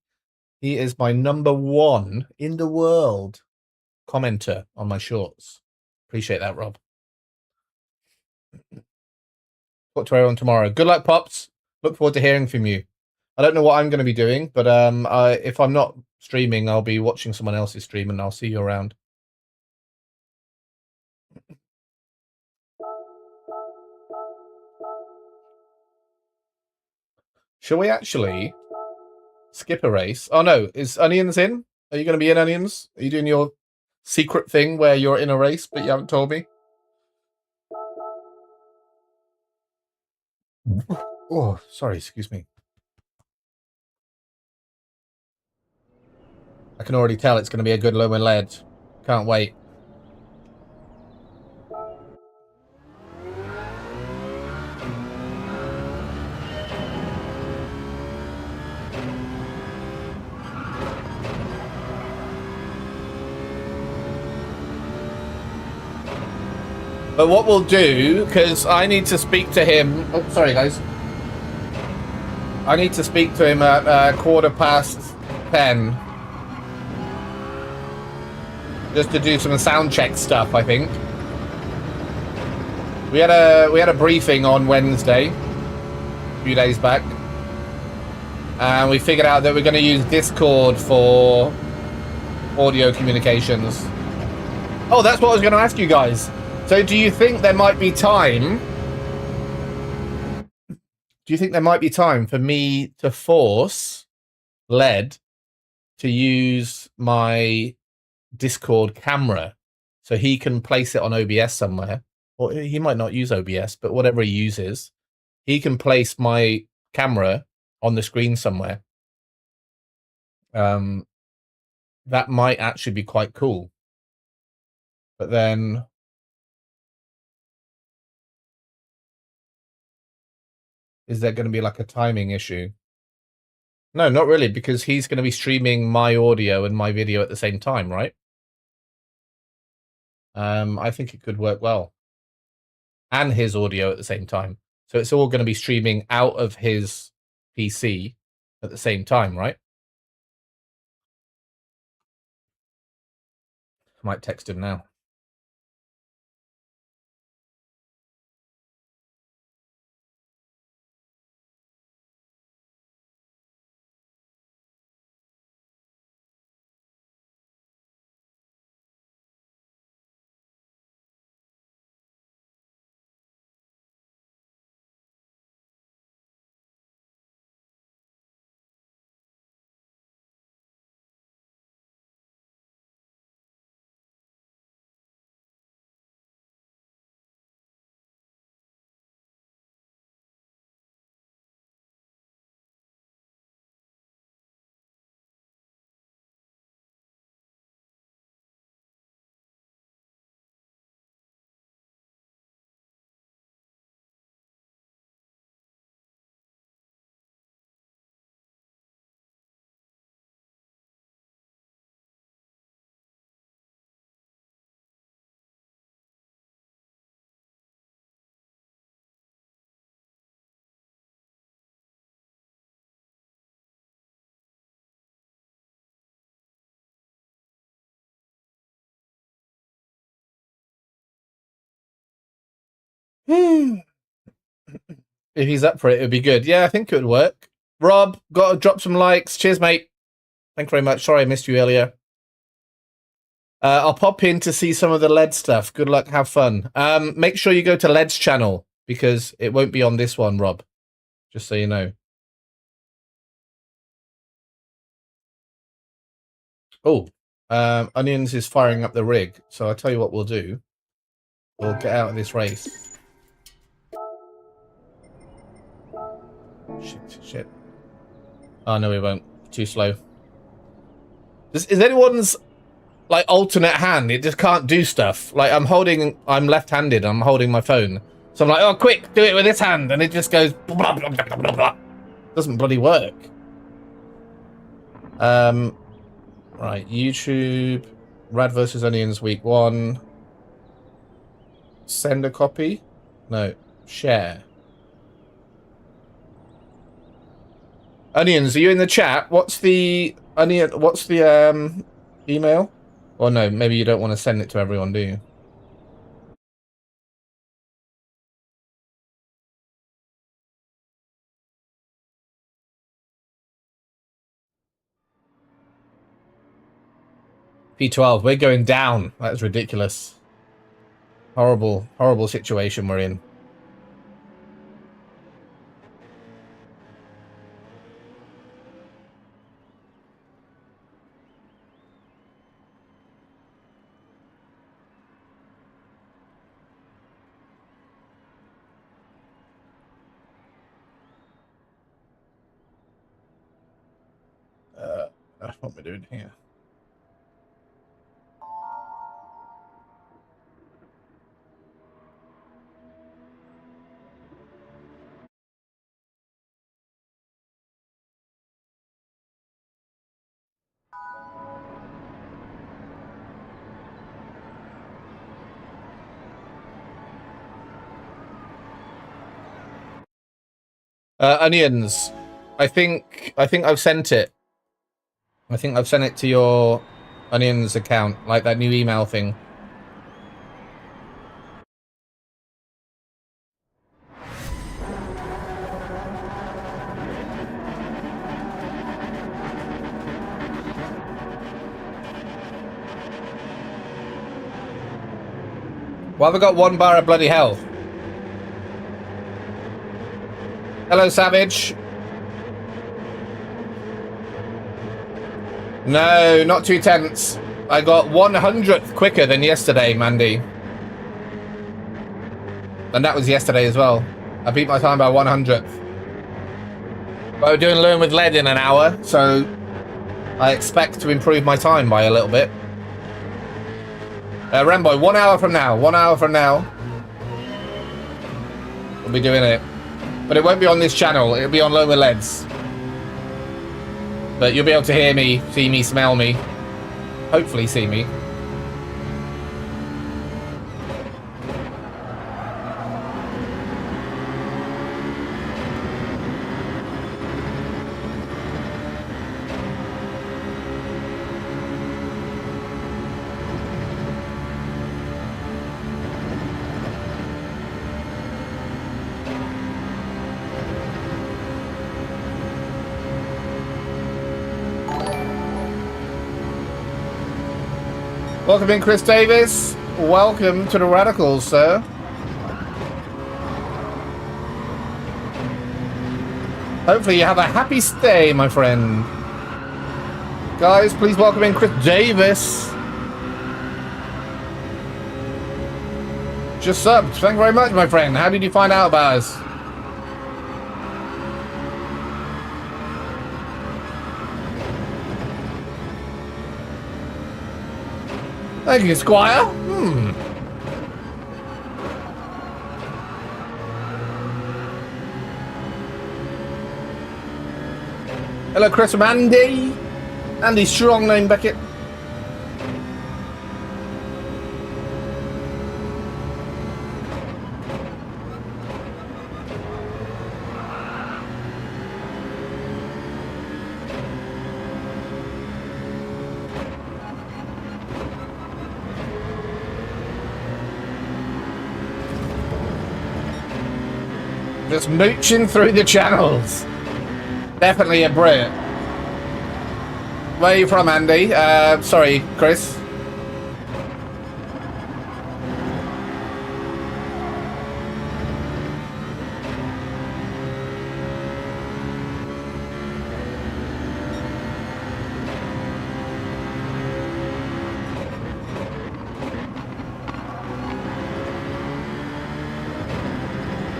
He is my #1 in the world commenter on my shorts. Appreciate that, Rob. Talk to everyone tomorrow. Good luck, Pops. Look forward to hearing from you. I don't know what I'm going to be doing, but if I'm not streaming, I'll be watching someone else's stream, and I'll see you around. Shall we actually skip a race? Oh no, is Onions in? Are you going to be in, Onions? Are you doing your secret thing where you're in a race, but you haven't told me? Oh, sorry, excuse me. I can already tell it's going to be a good low and lead. Can't wait. But what we'll do, because I need to speak to him. Oh, sorry, guys. I need to speak to him at 10:15. Just to do some sound check stuff, I think. We had a briefing on Wednesday, a few days back, and we figured out that we're going to use Discord for audio communications. Oh, that's what I was going to ask you guys. So, do you think there might be time? Do you think there might be time for me to force LED to use my Discord camera so he can place it on OBS somewhere? Or he might not use OBS, but whatever he uses, he can place my camera on the screen somewhere. That might actually be quite cool. But then, is there going to be like a timing issue? No, not really, because he's going to be streaming my audio and my video at the same time, right? I think it could work well. And his audio at the same time. So it's all going to be streaming out of his PC at the same time, right? I might text him now. If he's up for it, it'd be good. Yeah, I think it would work. Rob, got to drop some likes. Cheers, mate. Thank you very much. Sorry I missed you earlier. I'll pop in to see some of the LED stuff. Good luck. Have fun. Make sure you go to LED's channel because it won't be on this one, Rob. Just so you know. Oh, Onions is firing up the rig. So I'll tell you what we'll do. We'll get out of this race. Shit. Oh, no, we won't. Too slow. Is anyone's, like, alternate hand? It just can't do stuff. Like, I'm left-handed. I'm holding my phone. So I'm like, oh, quick, do it with this hand. And it just goes... Blah, blah, blah, blah, blah. Doesn't bloody work. Right, YouTube. Rad versus Onions week 1. Send a copy? No. Share. Onions, are you in the chat? What's the email? Or no, maybe you don't want to send it to everyone, do you? P12, we're going down. That's ridiculous. Horrible, horrible situation we're in. What am I doing here? Onions. I think I've sent it. I think I've sent it to your Onions account, like that new email thing. Why have I got 1 bar of bloody health? Hello, Savage. No, not 2 tenths. I got 1/100th quicker than yesterday, Mandy. And that was yesterday as well. I beat my time by 1/100th. But we're doing Learn with Lead in an hour, so I expect to improve my time by a little bit. Rambo, 1 hour from now. 1 hour from now. We'll be doing it. But it won't be on this channel. It'll be on Learn with Leads. But you'll be able to hear me, see me, smell me. Hopefully see me. Welcome in, Chris Davis. Welcome to the Radicals, sir. Hopefully you have a happy stay, my friend. Guys, please welcome in Chris Davis. Just subbed. Thank you very much, my friend. How did you find out about us? Thank you, Squire. Hello, Chris from Andy. Andy Strong name Beckett. Just mooching through the channels. Definitely a Brit. Where are you from, Andy? Sorry, Chris.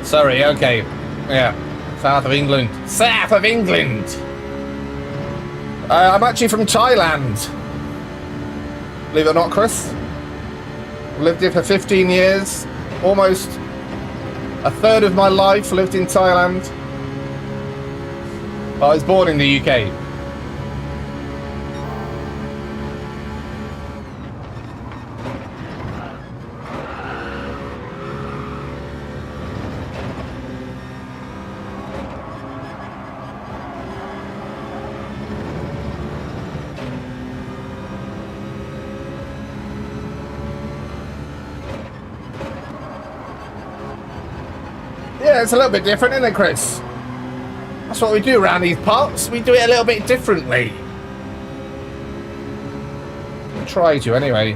Sorry, okay. Yeah. South of England. South of England! I'm actually from Thailand. Believe it or not, Chris. Lived here for 15 years. Almost a third of my life lived in Thailand. I was born in the UK. Yeah, it's a little bit different, isn't it, Chris? That's what we do around these parts. We do it a little bit differently. try to anyway.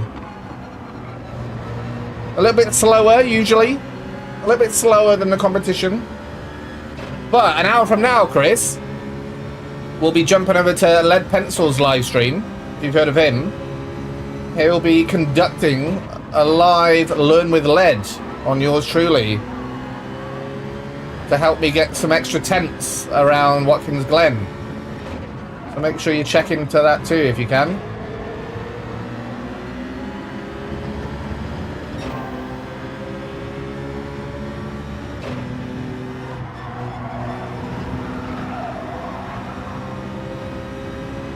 A little bit slower, usually. A little bit slower than the competition. But an hour from now, Chris, we'll be jumping over to Lead Pencil's live stream. If you've heard of him. He'll be conducting a live Learn with Lead on yours truly to help me get some extra tents around Watkins Glen. So make sure you check into that too if you can.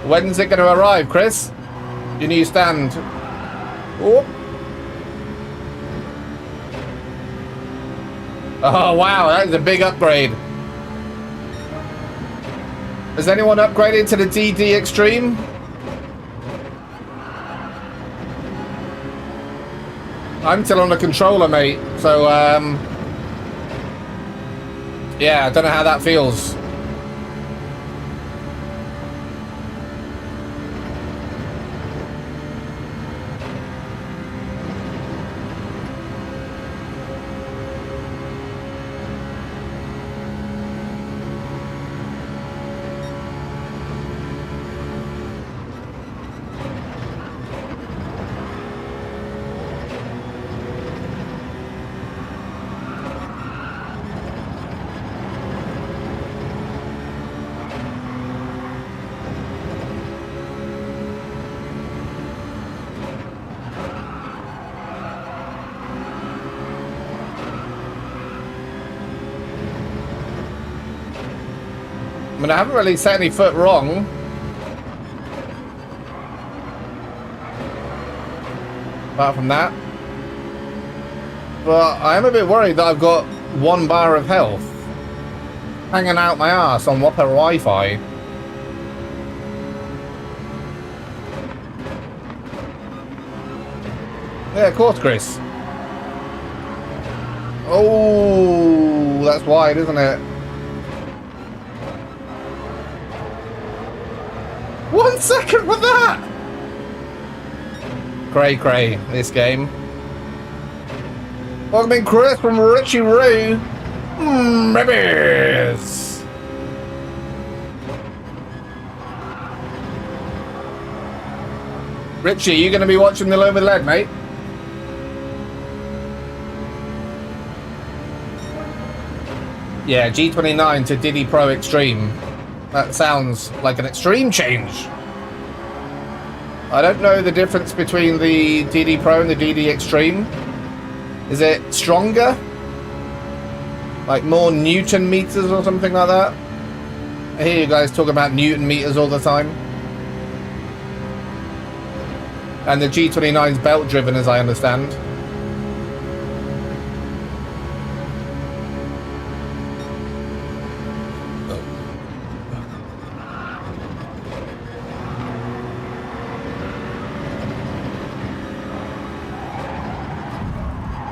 When's it going to arrive, Chris? Your new stand. Oh. Oh, wow, that is a big upgrade. Has anyone upgraded to the DD Extreme? I'm still on the controller, mate. So, yeah, I don't know how that feels. I mean, I haven't really set any foot wrong. Apart from that. But I am a bit worried that I've got 1 bar of health hanging out my ass on Whopper Wi-Fi. Yeah, of course, Chris. Oh, that's wide, isn't it? 1 second for that! Cray, this game. Welcome in, Chris, from Richie Roo. Babies! Richie, you going to be watching the Learn with Lead, mate? Yeah, G29 to Diddy Pro Extreme. That sounds like an extreme change. I don't know the difference between the DD Pro and the DD Extreme. Is it stronger? Like more Newton meters or something like that? I hear you guys talk about Newton meters all the time. And the G29's belt driven, as I understand.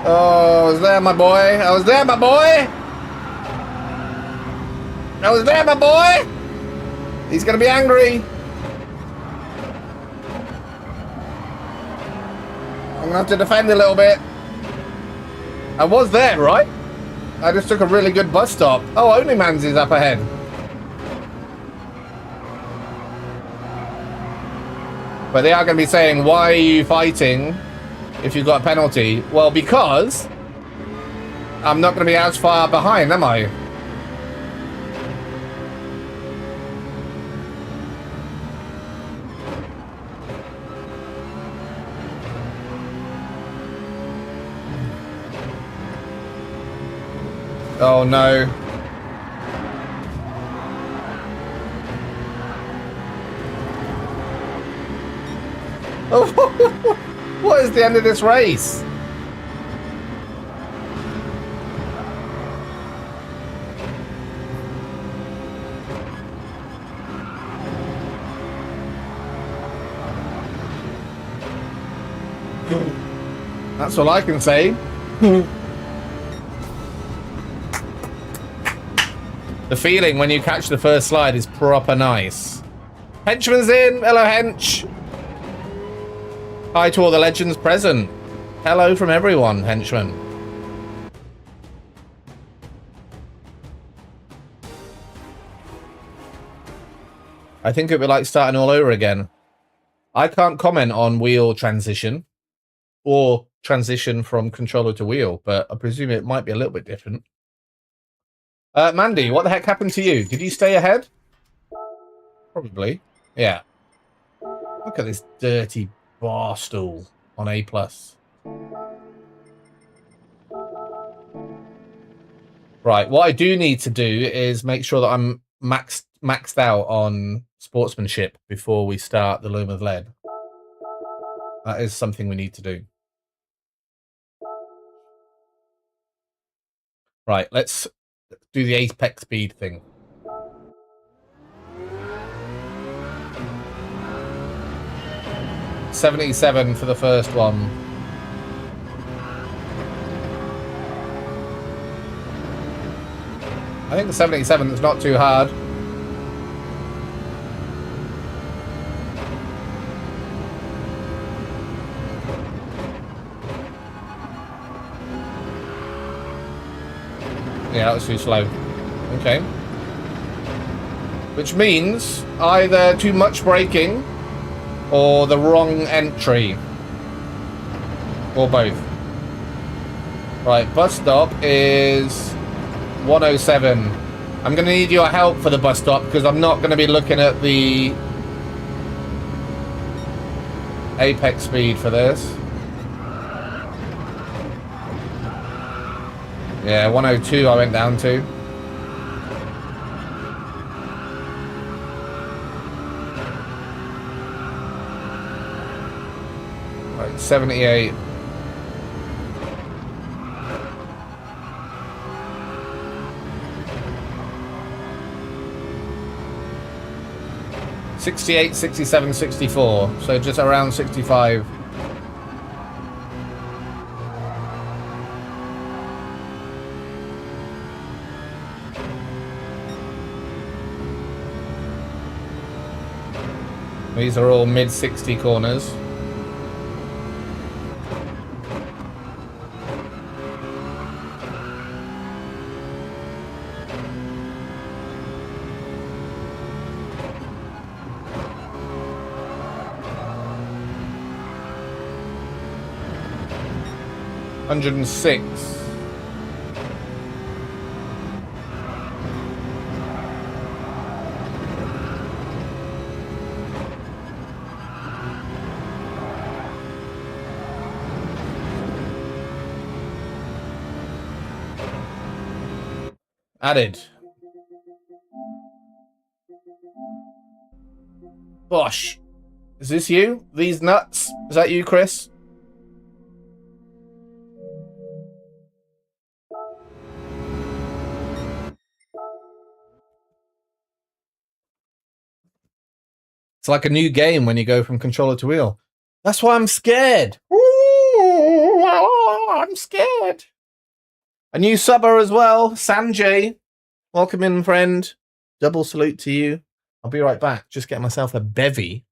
Oh, I was there, my boy. I was there, my boy. I was there, my boy. He's gonna be angry. I'm gonna have to defend a little bit. I was there, right? I just took a really good bus stop. Oh, Only Man's is up ahead. But they are gonna be saying, why are you fighting if you've got a penalty? Well, because I'm not going to be as far behind, am I? Oh no. Oh, what is the end of this race? That's all I can say. The feeling when you catch the first slide is proper nice. Henchman's in. Hello, Hench. Hi to all the legends present. Hello from everyone, henchman. I think it would be like starting all over again. I can't comment on wheel transition or transition from controller to wheel, but I presume it might be a little bit different. Mandy, what the heck happened to you? Did you stay ahead? Probably. Yeah. Look at this dirty bar stool on A+. Right, what I do need to do is make sure that I'm maxed out on sportsmanship before we start the Loom of Lead. That is something we need to do. Right, let's do the apex speed thing. $77 for the first one. I think the 77 is not too hard. Yeah, that was too slow. Okay. Which means either too much braking or the wrong entry. Or both. Right, bus stop is 107. I'm going to need your help for the bus stop because I'm not going to be looking at the apex speed for this. Yeah, 102 I went down to. Right, 78. $68, $67, $64. So just around $65. These are all mid-60 corners. $106. Added. Bosh. Is this you? These nuts? Is that you, Chris? It's like a new game when you go from controller to wheel. That's why I'm scared. Ooh, I'm scared. A new subber as well, Sanjay. Welcome in, friend. Double salute to you. I'll be right back. Just getting myself a bevy.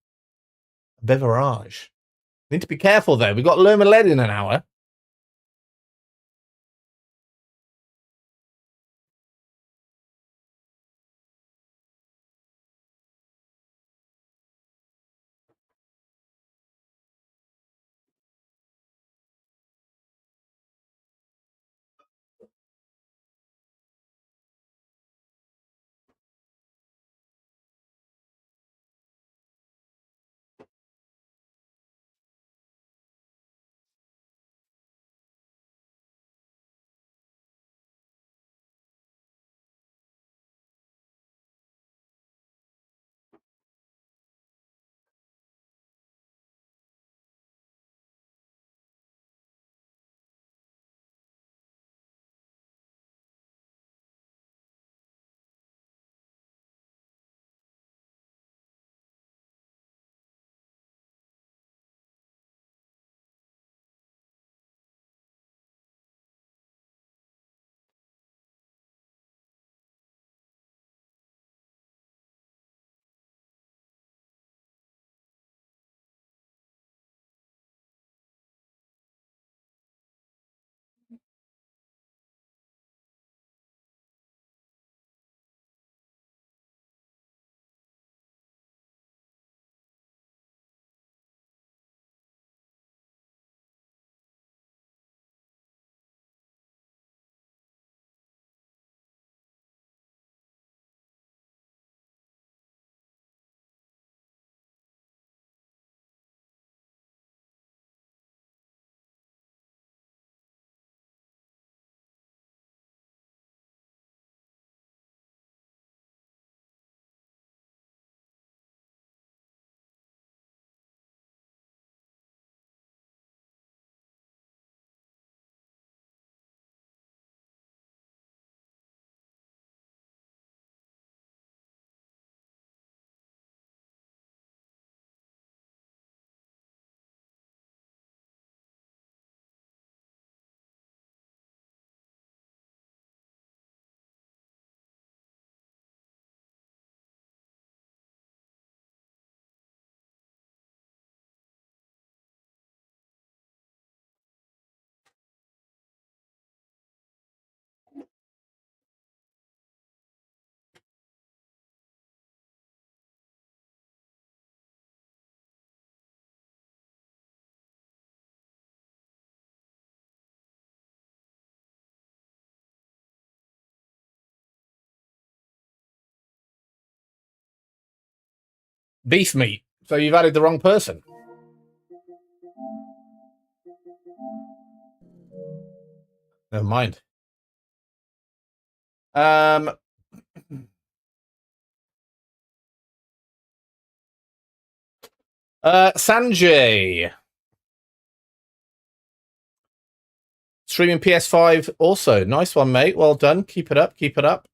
A beverage. Need to be careful, though. We've got Lerma Lead in an hour. beef meat. So you've added the wrong person. Never mind. Sanjay. Streaming PS5 also. Nice one, mate. Well done. Keep it up. Keep it up.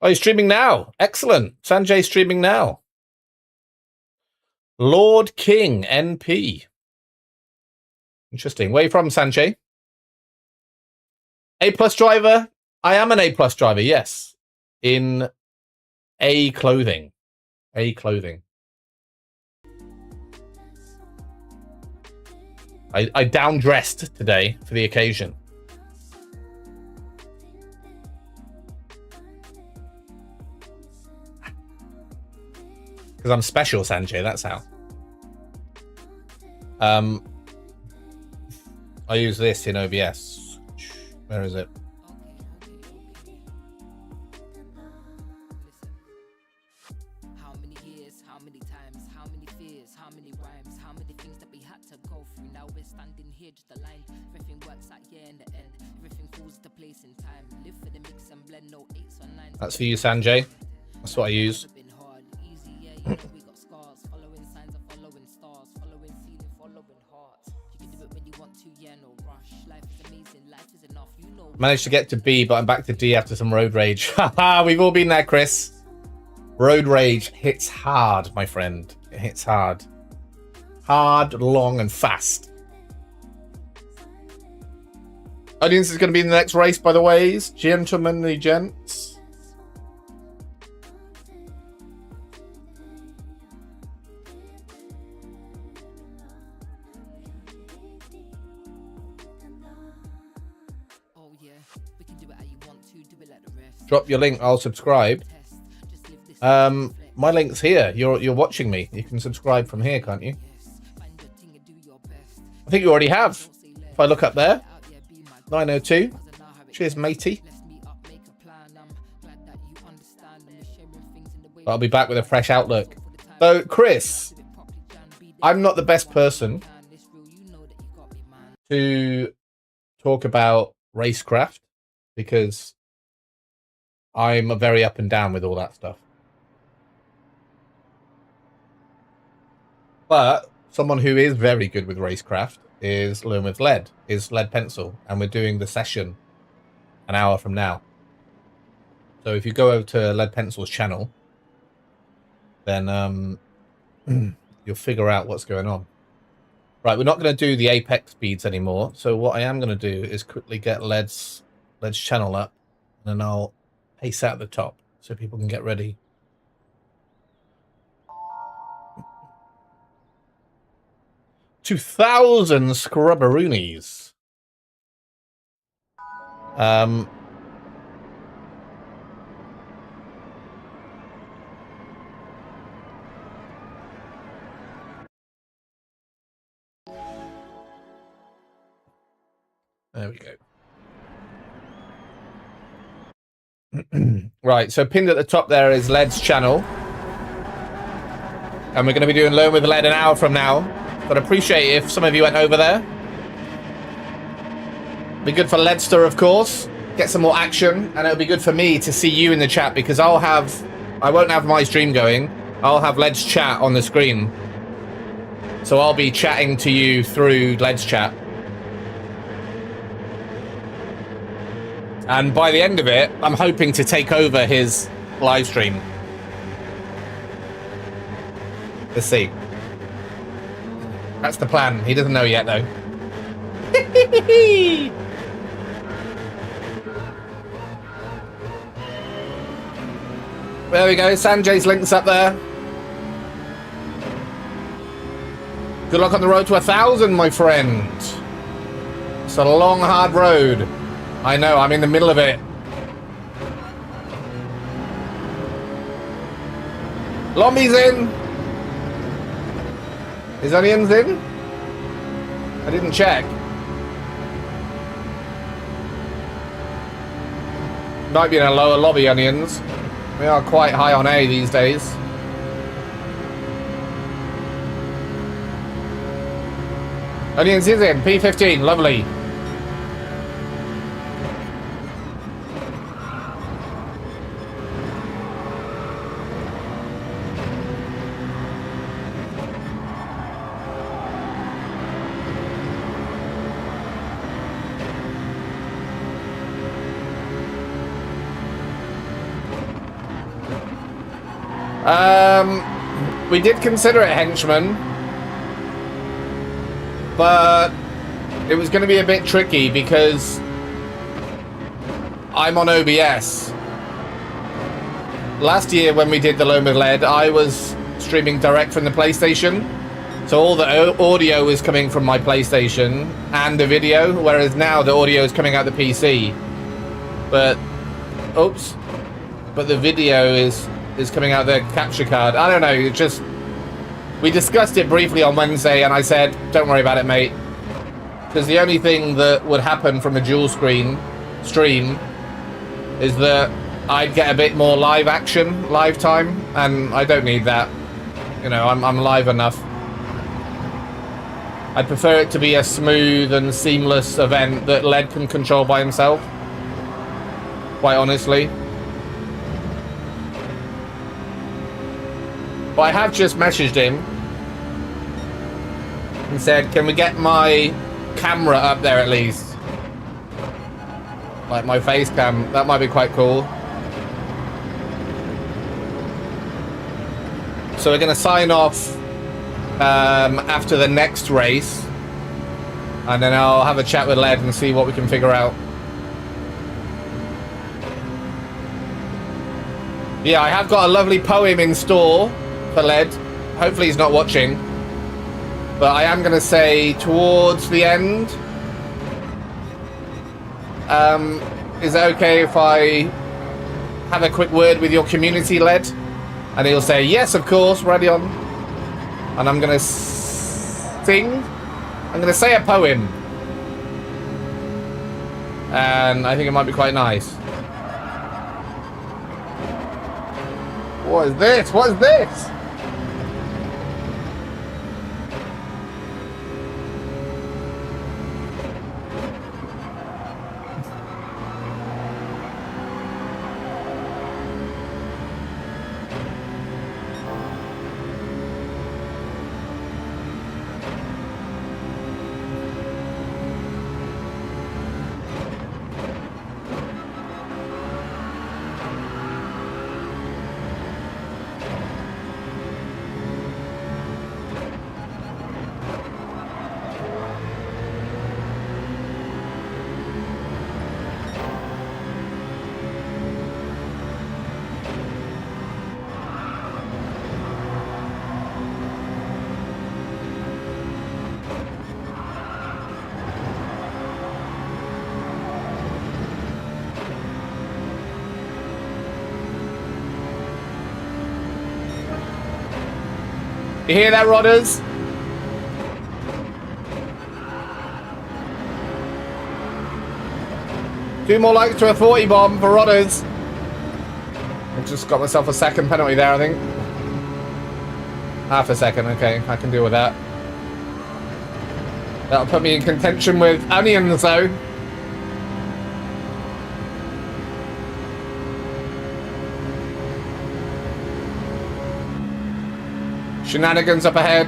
Oh, you're streaming now. Excellent. Sanjay streaming now. Lord King NP. Interesting. Where are you from, Sanjay? A+ driver? I am an A+ driver, yes. In A clothing. A clothing. I down-dressed today for the occasion. Because I'm special, Sanjay, that's how. I use this in OBS. Where is it? How many years, how many times, how many fears, how many rhymes, how many things that we had to go through. Now we're standing here just aligned. Everything works out here in the end. Everything falls to place in time. Live for the mix and blend, no 8s or 9s. That's for you, Sanjay. That's what I use. We got scars, following signs of following stars, following ceiling, following hearts. You can do it when you want to, yeah, no rush. Life is amazing, life is enough, you know. Managed to get to B, but I'm back to D after some road rage. Haha, we've all been there, Chris. Road rage hits hard, my friend. It hits hard. Hard, long, and fast. Audience is going to be in the next race, by the ways. Gentlemen and gents. Drop your link, I'll subscribe. My link's here. You're watching me. You can subscribe from here, can't you? I think you already have. If I look up there. 902. Cheers, matey. I'll be back with a fresh outlook. So, Chris, I'm not the best person to talk about racecraft because I'm very up and down with all that stuff. But someone who is very good with racecraft is Learn with Lead, is Lead Pencil, and we're doing the session an hour from now. So if you go over to Lead Pencil's channel, then you'll figure out what's going on. Right, we're not going to do the apex speeds anymore. So what I am going to do is quickly get Lead's channel up, and then I'll pace out the top so people can get ready. $2,000 scrubberoonies. There we go. Right, so pinned at the top there is Lead's channel. And we're going to be doing Learn with Lead an hour from now. But I'd appreciate it if some of you went over there. Be good for Leadster, of course. Get some more action. And it'll be good for me to see you in the chat because I won't have my stream going. I'll have Lead's chat on the screen. So I'll be chatting to you through Lead's chat. And by the end of it, I'm hoping to take over his live stream. Let's see. That's the plan. He doesn't know yet, though. There we go. Sanjay's link's up there. Good luck on the road to 1,000, my friend. It's a long, hard road. I know, I'm in the middle of it. Lombi's in. Is Onions in? I didn't check. might be in a lower lobby, Onions. We are quite high on A these days. Onions is in, P15, lovely. We did consider it henchman, but it was going to be a bit tricky because I'm on OBS. Last year when we did the Low Mid Lead, I was streaming direct from the PlayStation, so all the audio was coming from my PlayStation and the video, whereas now the audio is coming out the PC. But, oops, but the video is coming out the capture card. I don't know, it just... We discussed it briefly on Wednesday and I said, don't worry about it, mate. Because the only thing that would happen from a dual screen stream is that I'd get a bit more live action, live time, and I don't need that. You know, I'm live enough. I'd prefer it to be a smooth and seamless event that Led can control by himself. Quite honestly. But I have just messaged him and said, can we get my camera up there at least? Like my face cam, that might be quite cool. So we're going to sign off after the next race. And then I'll have a chat with Led and see what we can figure out. Yeah, I have got a lovely poem in store for Led. Hopefully he's not watching. But I am going to say towards the end, is it okay if I have a quick word with your community, Led? And he'll say, yes, of course, Radion. And I'm going to sing. I'm going to say a poem. And I think it might be quite nice. What is this? What is this? You hear that, Rodders? Two more likes to a 40 bomb for Rodders. I've just got myself a second penalty there, I think. Half a second, okay, I can deal with that. That'll put me in contention with Onions, though. Shenanigans up ahead.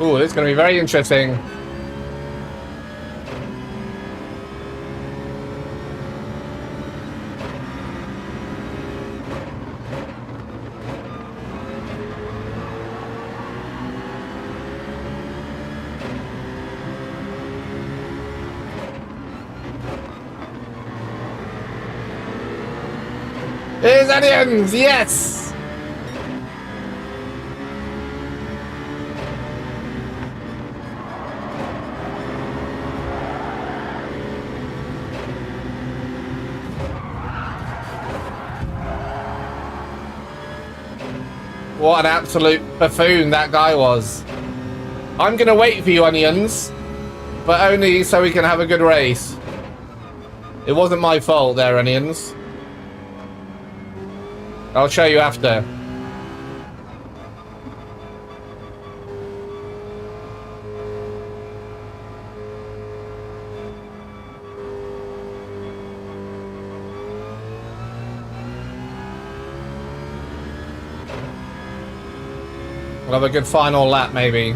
Ooh, this is going to be very interesting. Here's Onions, yes! What an absolute buffoon that guy was. I'm gonna wait for you, Onions, but only so we can have a good race. It wasn't my fault there, Onions. I'll show you after. We'll have a good final lap, maybe.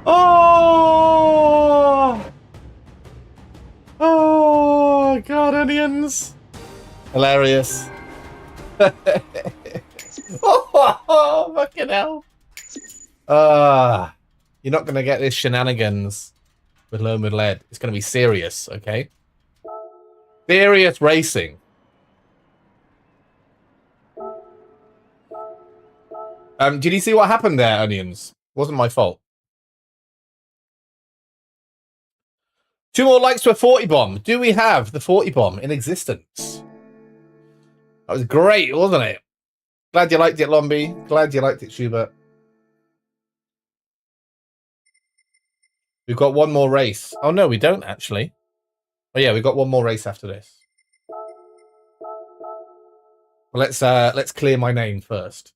Oh! Oh, God, Onions. Hilarious. Oh, fucking hell. You're not going to get this shenanigans with Loam with Lead. It's going to be serious, okay? Serious racing. Did you see what happened there, Onions? Wasn't my fault. 2 more likes to a 40 bomb. Do we have the 40 bomb in existence? That was great, wasn't it? Glad you liked it, Lombi. Glad you liked it, Schubert. We've got one more race. Oh, no, we don't, actually. Oh, yeah, we've got one more race after this. Well, let's clear my name first.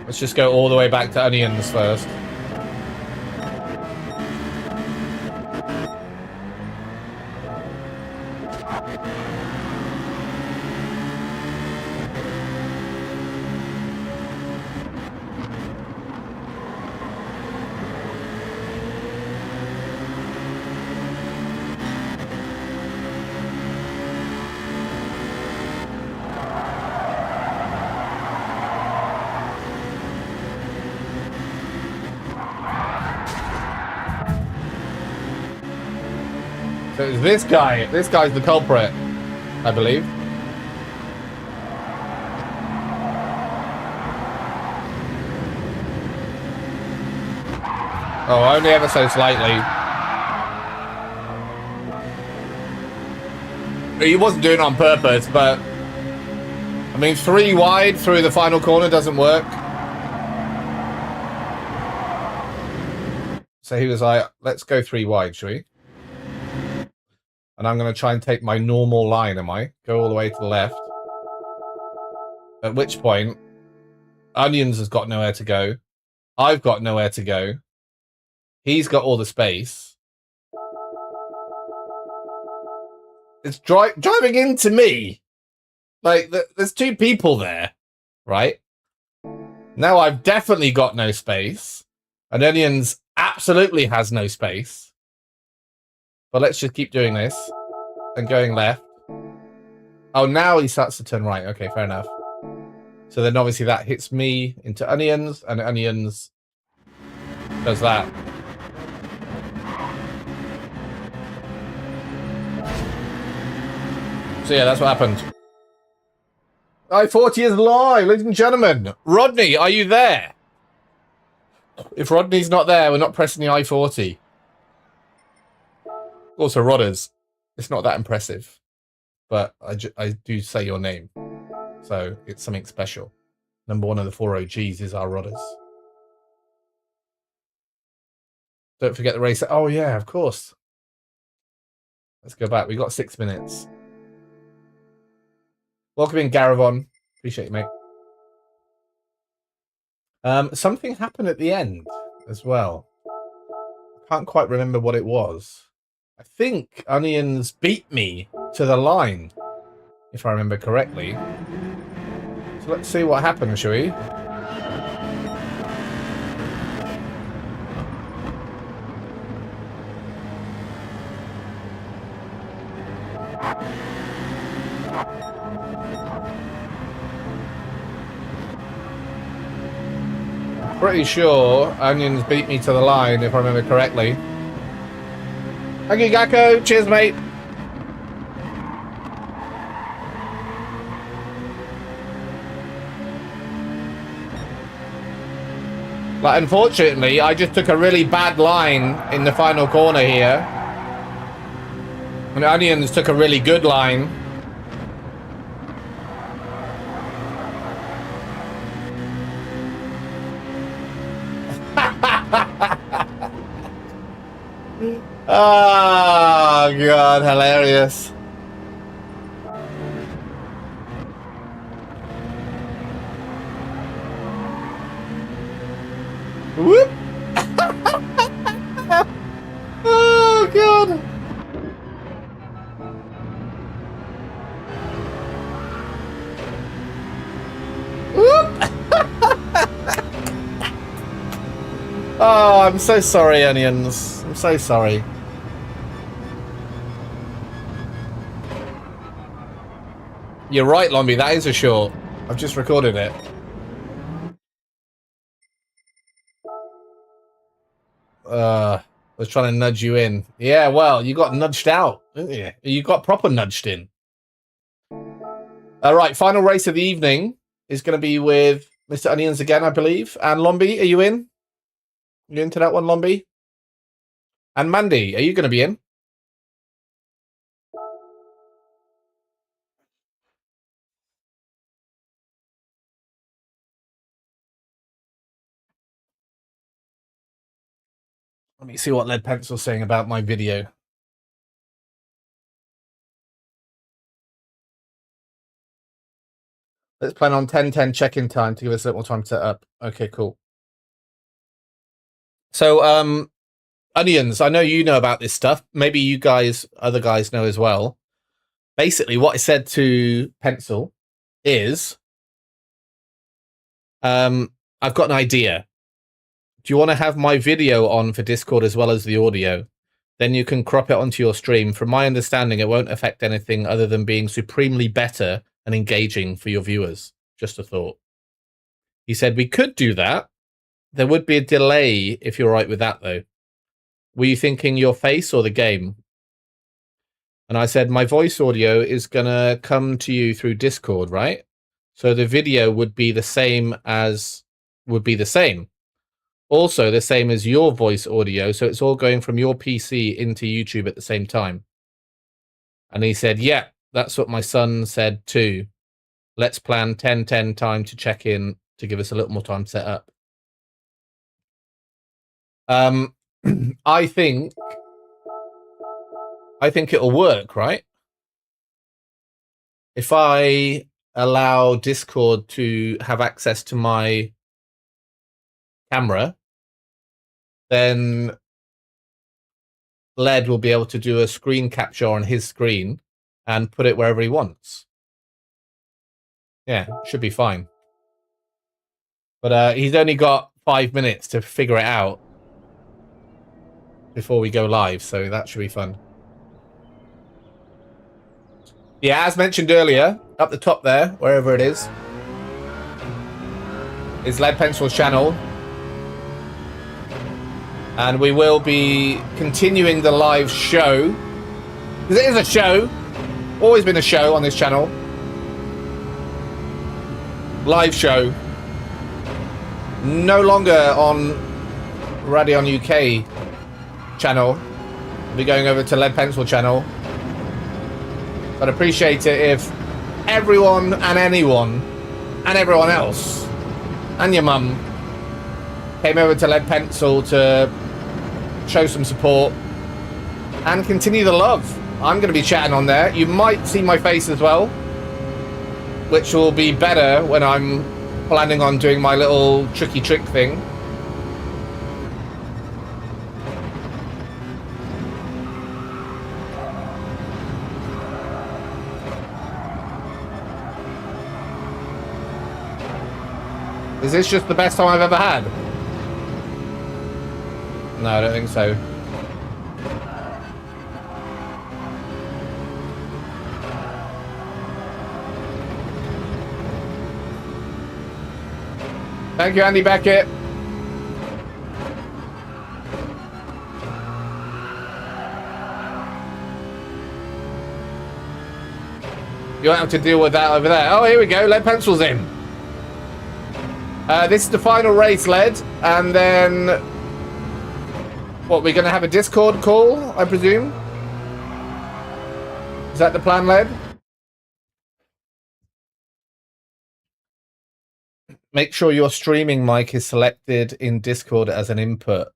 Let's just go all the way back to Onions first. So it's this guy. This guy's the culprit, I believe. Oh, only ever so slightly. He wasn't doing it on purpose, but I mean, 3 wide through the final corner doesn't work. So he was like, let's go 3 wide, shall we? And I'm going to try and take my normal line, am I? Go all the way to the left. At which point, Onions has got nowhere to go. I've got nowhere to go. He's got all the space. It's driving into me. Like, there's two people there, right? Now I've definitely got no space. And Onions absolutely has no space. But let's just keep doing this. And going left. Oh, now he starts to turn right. Okay, fair enough. So then obviously that hits me into Onions. And Onions does that. So yeah, that's what happened. I-40 is live, ladies and gentlemen. Rodney, are you there? If Rodney's not there, we're not pressing the I-40. Also, Rodders, it's not that impressive. But I do say your name. So it's something special. Number one of the 4 OGs is our Rodders. Don't forget the race. Oh, yeah, of course. Let's go back. We got 6 minutes. Welcome in, Garavon. Appreciate you, mate. Something happened at the end as well. I can't quite remember what it was. I think Onions beat me to the line, if I remember correctly. So let's see what happened, shall we? Pretty sure Onions beat me to the line, if I remember correctly. Thank you, Gakko. Cheers, mate. But unfortunately, I just took a really bad line in the final corner here. And Onions took a really good line. Oh, God, hilarious. Whoop. Oh, God. Whoop. Oh, I'm so sorry, Onions. I'm so sorry. You're right, Lombi. That is a short. I've just recorded it. I was trying to nudge you in. Yeah, well, you got nudged out, didn't you? You got proper nudged in. All right, final race of the evening is going to be with Mr. Onions again, I believe. And Lombi, are you in? You into that one, Lombi? And Mandy, are you going to be in? Let me see what Lead Pencil's saying about my video. Let's plan on 10:10 check-in time to give us a little more time to set up. Okay, cool. So, Onions, I know you know about this stuff. Maybe you guys, other guys know as well. Basically, what I said to Pencil is, I've got an idea. Do you want to have my video on for Discord as well as the audio? Then you can crop it onto your stream. From my understanding, it won't affect anything other than being supremely better and engaging for your viewers. Just a thought. He said we could do that. There would be a delay if you're right with that, though. Were you thinking your face or the game? And I said, my voice audio is going to come to you through Discord, right? So the video would be the same as, Also, the same as your voice audio. So it's all going from your PC into YouTube at the same time. And he said, yeah, that's what my son said too. Let's plan 10:10 time to check in to give us a little more time to set up. I think it'll work, right? If I allow Discord to have access to my camera, then Led will be able to do a screen capture on his screen and put it wherever he wants. Yeah, should be fine. But he's only got 5 minutes to figure it out before we go live, so that should be fun. Yeah, as mentioned earlier, up the top there, wherever it is Lead Pencil's channel. And we will be continuing the live show. Because it is a show. Always been a show on this channel. Live show. No longer on RadionUK channel. We'll be going over to Lead Pencil channel. I'd appreciate it if everyone and anyone and everyone else and your mum came over to Lead Pencil to show some support and continue the love. I'm going to be chatting on there. You might see my face as well, which will be better when I'm planning on doing my little tricky trick thing. Is this just the best time I've ever had? No, I don't think so. Thank you, Andy Beckett. You won't have to deal with that over there. Oh, here we go. Lead Pencil's in. This is the final race, Led, and then what, we're going to have a Discord call, I presume? Is that the plan, Led? Make sure your streaming mic is selected in Discord as an input.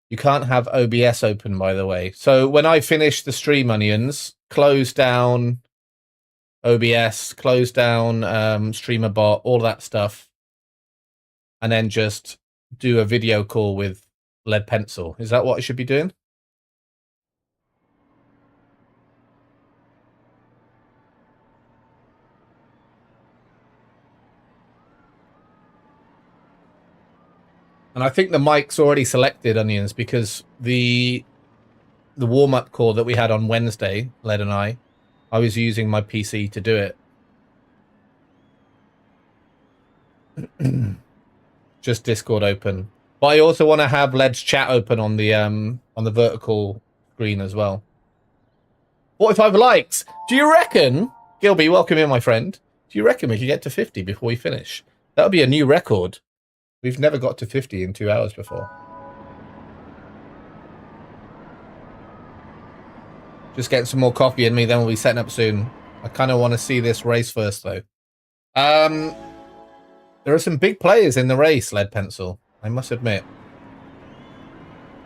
You can't have OBS open, by the way. So when I finish the stream, Onions, close down OBS, close down Streamer Bot, all that stuff, and then just do a video call with Lead Pencil. Is that what I should be doing? And I think the mic's already selected, Onions, because the warm-up call that we had on Wednesday, Led and I was using my PC to do it. Just Discord open. But I also want to have Led's chat open on the vertical screen as well. 45 likes. Do you reckon, Gilby, welcome in, my friend. Do you reckon we could get to 50 before we finish? That would be a new record. We've never got to 50 in 2 hours before. Just getting some more coffee in me, then we'll be setting up soon. I kind of want to see this race first, though. There are some big players in the race, Lead Pencil, I must admit.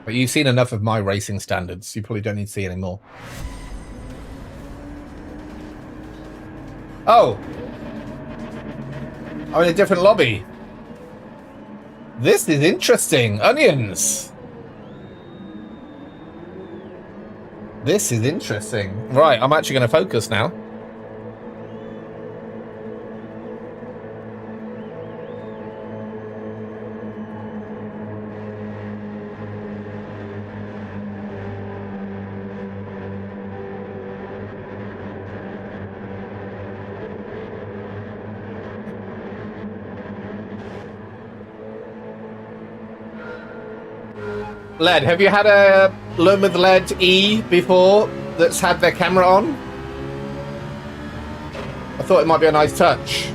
But you've seen enough of my racing standards. You probably don't need to see any more. Oh! I'm in a different lobby. This is interesting. Onions! This is interesting. Right, I'm actually going to focus now. Led, have you had a Learn with Led E before that's had their camera on? I thought it might be a nice touch.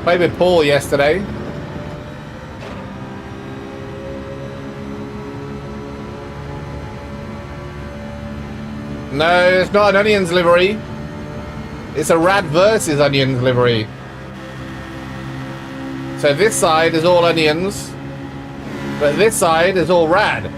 Played with Paul yesterday. No, it's not an Onions livery. It's a Rad versus Onions livery. So this side is all Onions, but this side is all Rad.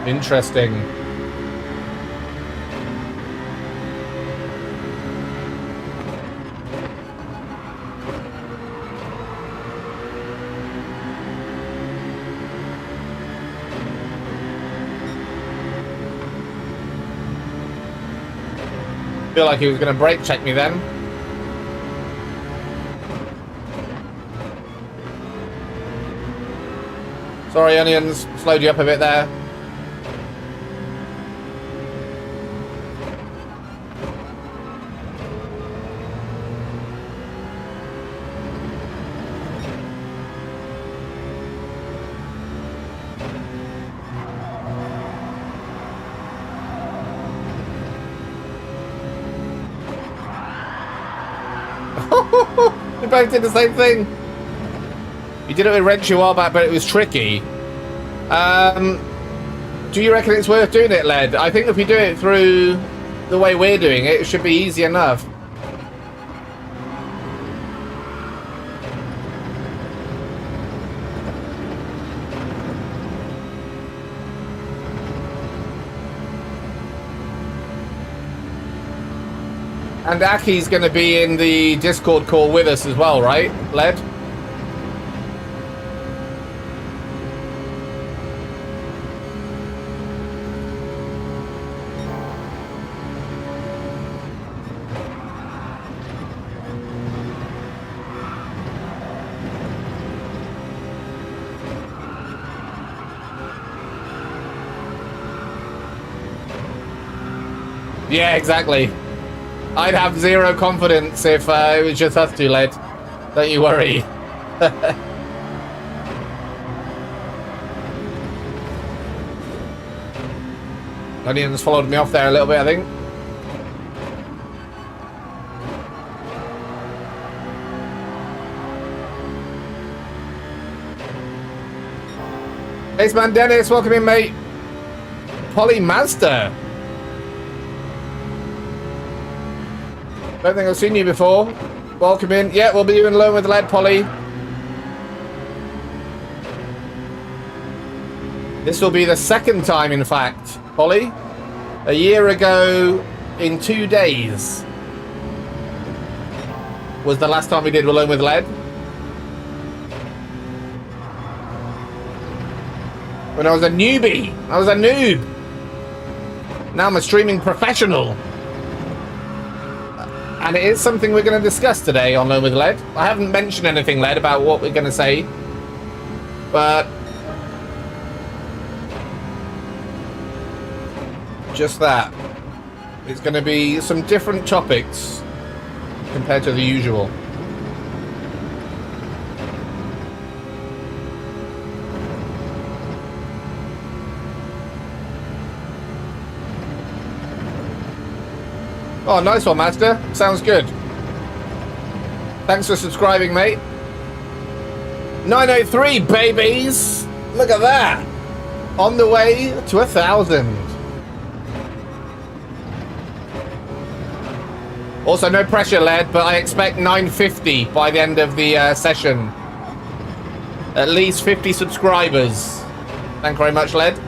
Interesting. Feel like he was going to brake check me then. Sorry, Onions, slowed you up a bit there. We both did the same thing. You did it with wrench a while back, but it was tricky. Do you reckon it's worth doing it, Led? I think if we do it through the way we're doing it, it should be easy enough. And Aki's going to be in the Discord call with us as well, right, Led? Yeah, exactly. I'd have zero confidence if it was just us two, Led. Don't you worry. Onions followed me off there a little bit, I think. Aceman Dennis, welcome in, mate. Polly Mazda. Don't think I've seen you before. Welcome in. Yeah, we'll be doing Alone with Led, Polly. This will be the second time, in fact, Polly. A year ago, in 2 days, was the last time we did Alone with Led. When I was a newbie. I was a noob. Now I'm a streaming professional. And it is something we're going to discuss today on Alone with Led. I haven't mentioned anything, Led, about what we're going to say. But just that. It's going to be some different topics compared to the usual. Oh, nice one, Master. Sounds good. Thanks for subscribing, mate. 903 babies. Look at that. On the way to 1,000. Also, no pressure, Led, but I expect 950 by the end of the session. At least 50 subscribers. Thank you very much, Led.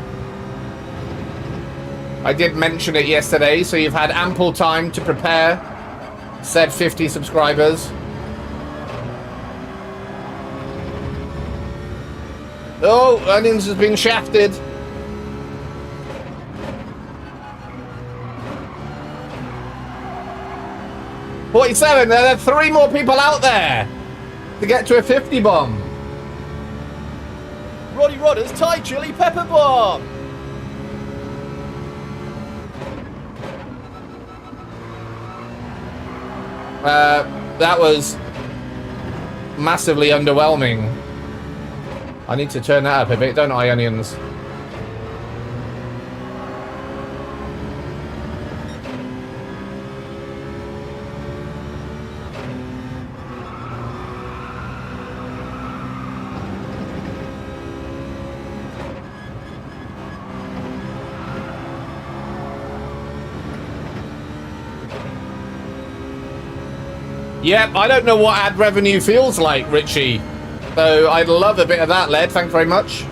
I did mention it yesterday, so you've had ample time to prepare said 50 subscribers. Oh, Onions has been shafted. $47. There are 3 more people out there to get to a 50 bomb. Roddy Rodder's Thai chili pepper bomb. That was massively underwhelming. I need to turn that up a bit, don't I, Onions? Yep, I don't know what ad revenue feels like, Richie. So I'd love a bit of that, Led. Thanks very much.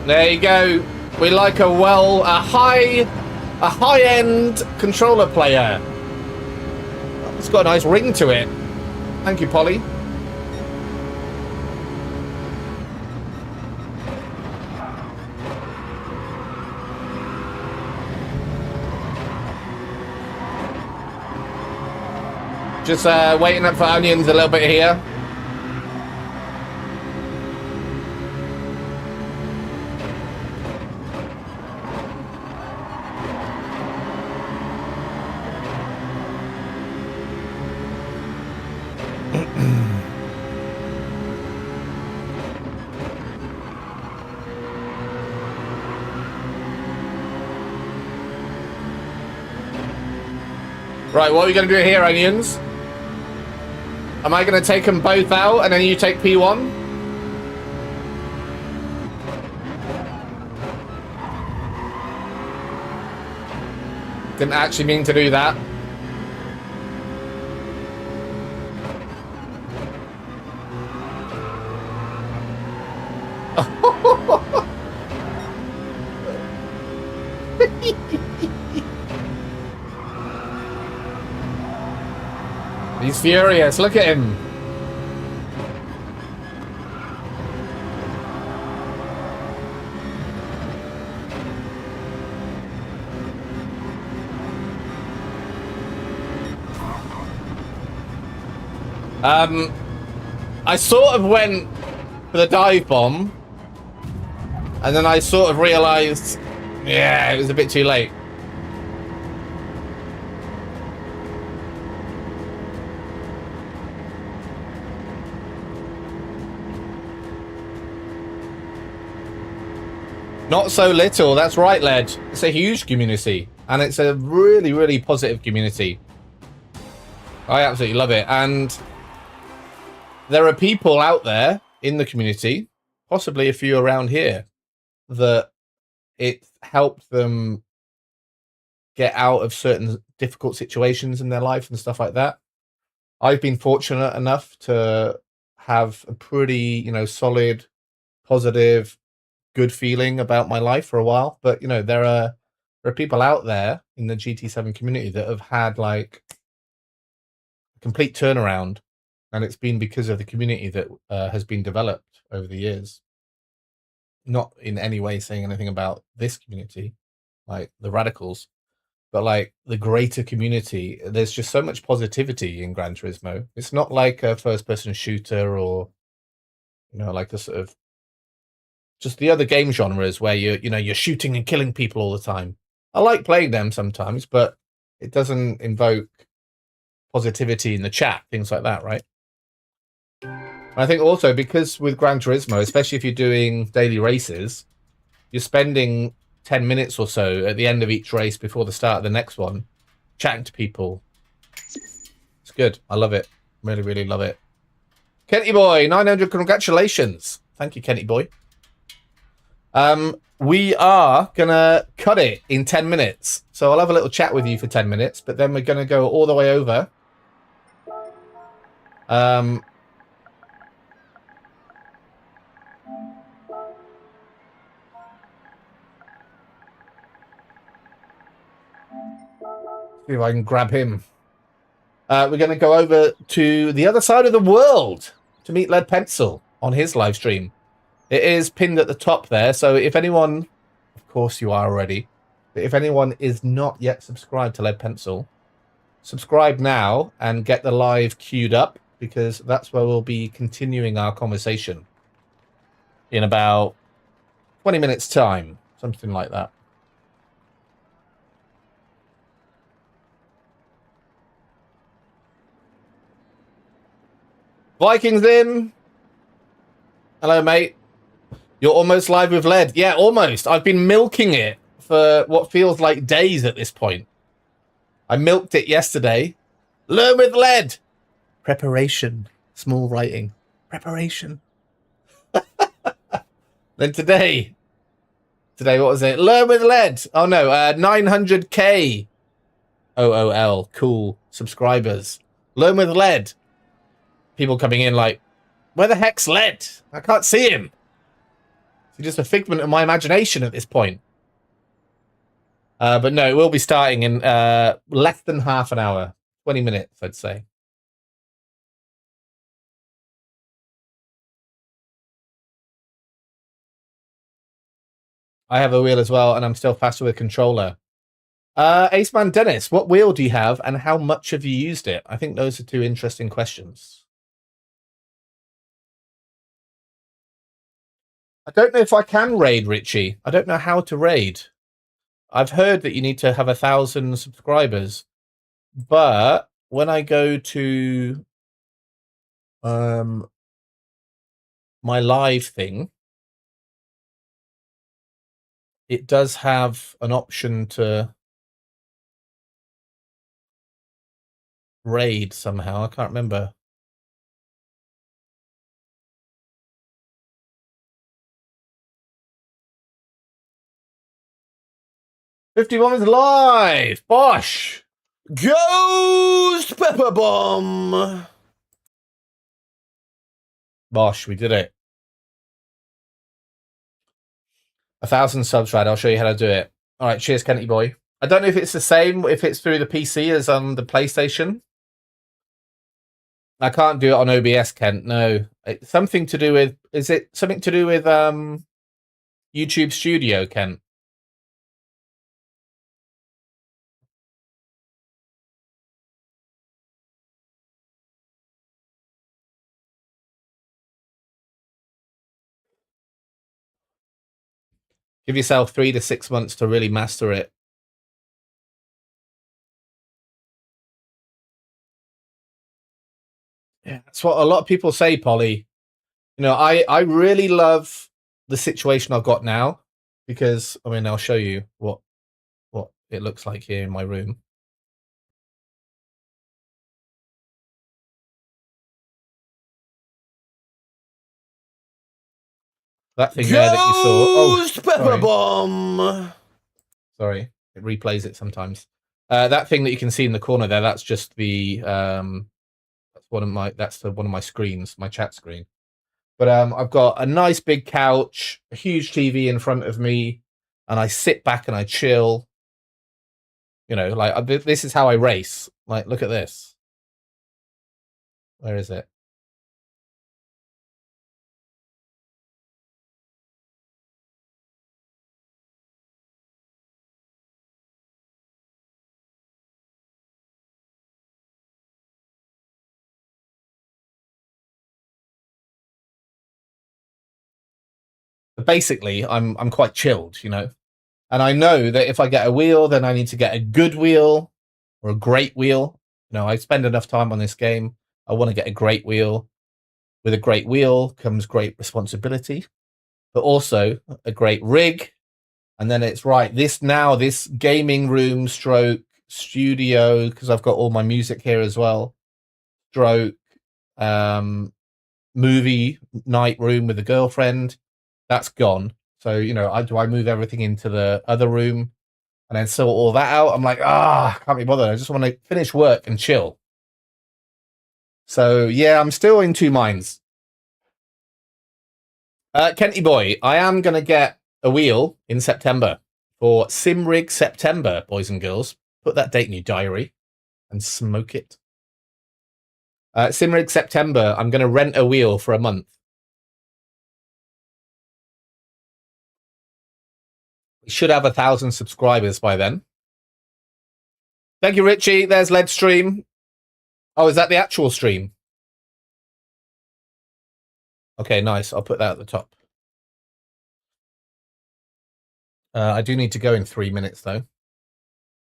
There you go. We like a high-end controller player. It's got a nice ring to it. Thank you, Polly. Just waiting up for onions a little bit here. Right, what are we going to do here, onions? Am I going to take them both out and then you take P1? Didn't actually mean to do that. He's furious. Look at him. I sort of went for the dive bomb, and then I sort of realized, yeah, it was a bit too late. Not so little. That's right, Led. It's a huge community, and it's a really, really positive community. I absolutely love it. And there are people out there in the community, possibly a few around here, that it helped them get out of certain difficult situations in their life and stuff like that. I've been fortunate enough to have a pretty, solid, positive, good feeling about my life for a while, but there are people out there in the GT7 community that have had like a complete turnaround, and it's been because of the community that has been developed over the years. Not in any way saying anything about this community, like the radicals, but like the greater community. There's just so much positivity in Gran Turismo. It's not like a first-person shooter or like a sort of just the other game genres where you're shooting and killing people all the time. I like playing them sometimes, but it doesn't invoke positivity in the chat, things like that, right? I think also because with Gran Turismo, especially if you're doing daily races, you're spending 10 minutes or so at the end of each race before the start of the next one, chatting to people. It's good. I love it. Really, really love it. Kenty Boy, 900, congratulations. Thank you, Kenty Boy. We are gonna cut it in 10 minutes. So I'll have a little chat with you for 10 minutes, but then we're gonna go all the way over. See if I can grab him. We're gonna go over to the other side of the world to meet Lead Pencil on his live stream. It is pinned at the top there, so if anyone, of course you are already, but if anyone is not yet subscribed to Lead Pencil, subscribe now and get the live queued up, because that's where we'll be continuing our conversation in about 20 minutes time, something like that. Vikings in. Hello, mate. You're almost live with Lead. Yeah, almost. I've been milking it for what feels like days at this point. I milked it yesterday. Learn with Lead. Preparation. Small writing. Preparation. Then today, what was it? Learn with Lead. Oh, no. 900K. OOL. Cool. Subscribers. Learn with Lead. People coming in like, where the heck's Lead? I can't see him. It's just a figment of my imagination at this point. But no, it will be starting in less than half an hour. 20 minutes, I'd say. I have a wheel as well, and I'm still faster with a controller. Aceman Dennis, what wheel do you have, and how much have you used it? I think those are two interesting questions. I don't know if I can raid, Richie. I don't know how to raid. I've heard that you need to have 1,000 subscribers, but when I go to my live thing, it does have an option to raid somehow. I can't remember. $50 live! Bosh! Ghost Pepper Bomb! Bosh, we did it. 1,000 subs, right? I'll show you how to do it. All right, cheers, Kenty boy. I don't know if it's the same, if it's through the PC as on the PlayStation. I can't do it on OBS, Kent. No, it's something to do with. Is it something to do with YouTube Studio, Kent? Give yourself 3 to 6 months to really master it. Yeah, that's what a lot of people say, Polly. You know, I really love the situation I've got now because, I mean, I'll show you what it looks like here in my room. That thing there that you saw. Ghost Pepper Bomb! Sorry, it replays it sometimes. That thing that you can see in the corner there, that's just the that's one of my screens, my chat screen. But I've got a nice big couch, a huge TV in front of me, and I sit back and I chill. You know, like this is how I race. Like, look at this. Where is it? Basically, I'm quite chilled, you know. And I know that if I get a wheel, then I need to get a good wheel or a great wheel. You know, I spend enough time on this game. I want to get a great wheel. With a great wheel comes great responsibility, but also a great rig. And then it's right. This gaming room stroke studio, because I've got all my music here as well. Stroke movie night room with a girlfriend. That's gone. So, you know, I move everything into the other room and then sort all that out. I'm like, can't be bothered. I just want to finish work and chill. So, yeah, I'm still in two minds. Kenty boy, I am going to get a wheel in September for Simrig September, boys and girls. Put that date in your diary and smoke it. Simrig September, I'm going to rent a wheel for a month. We should have 1,000 subscribers by then. Thank you, Richie. There's LED stream. Oh, is that the actual stream? Okay, nice. I'll put that at the top. I do need to go in 3 minutes, though.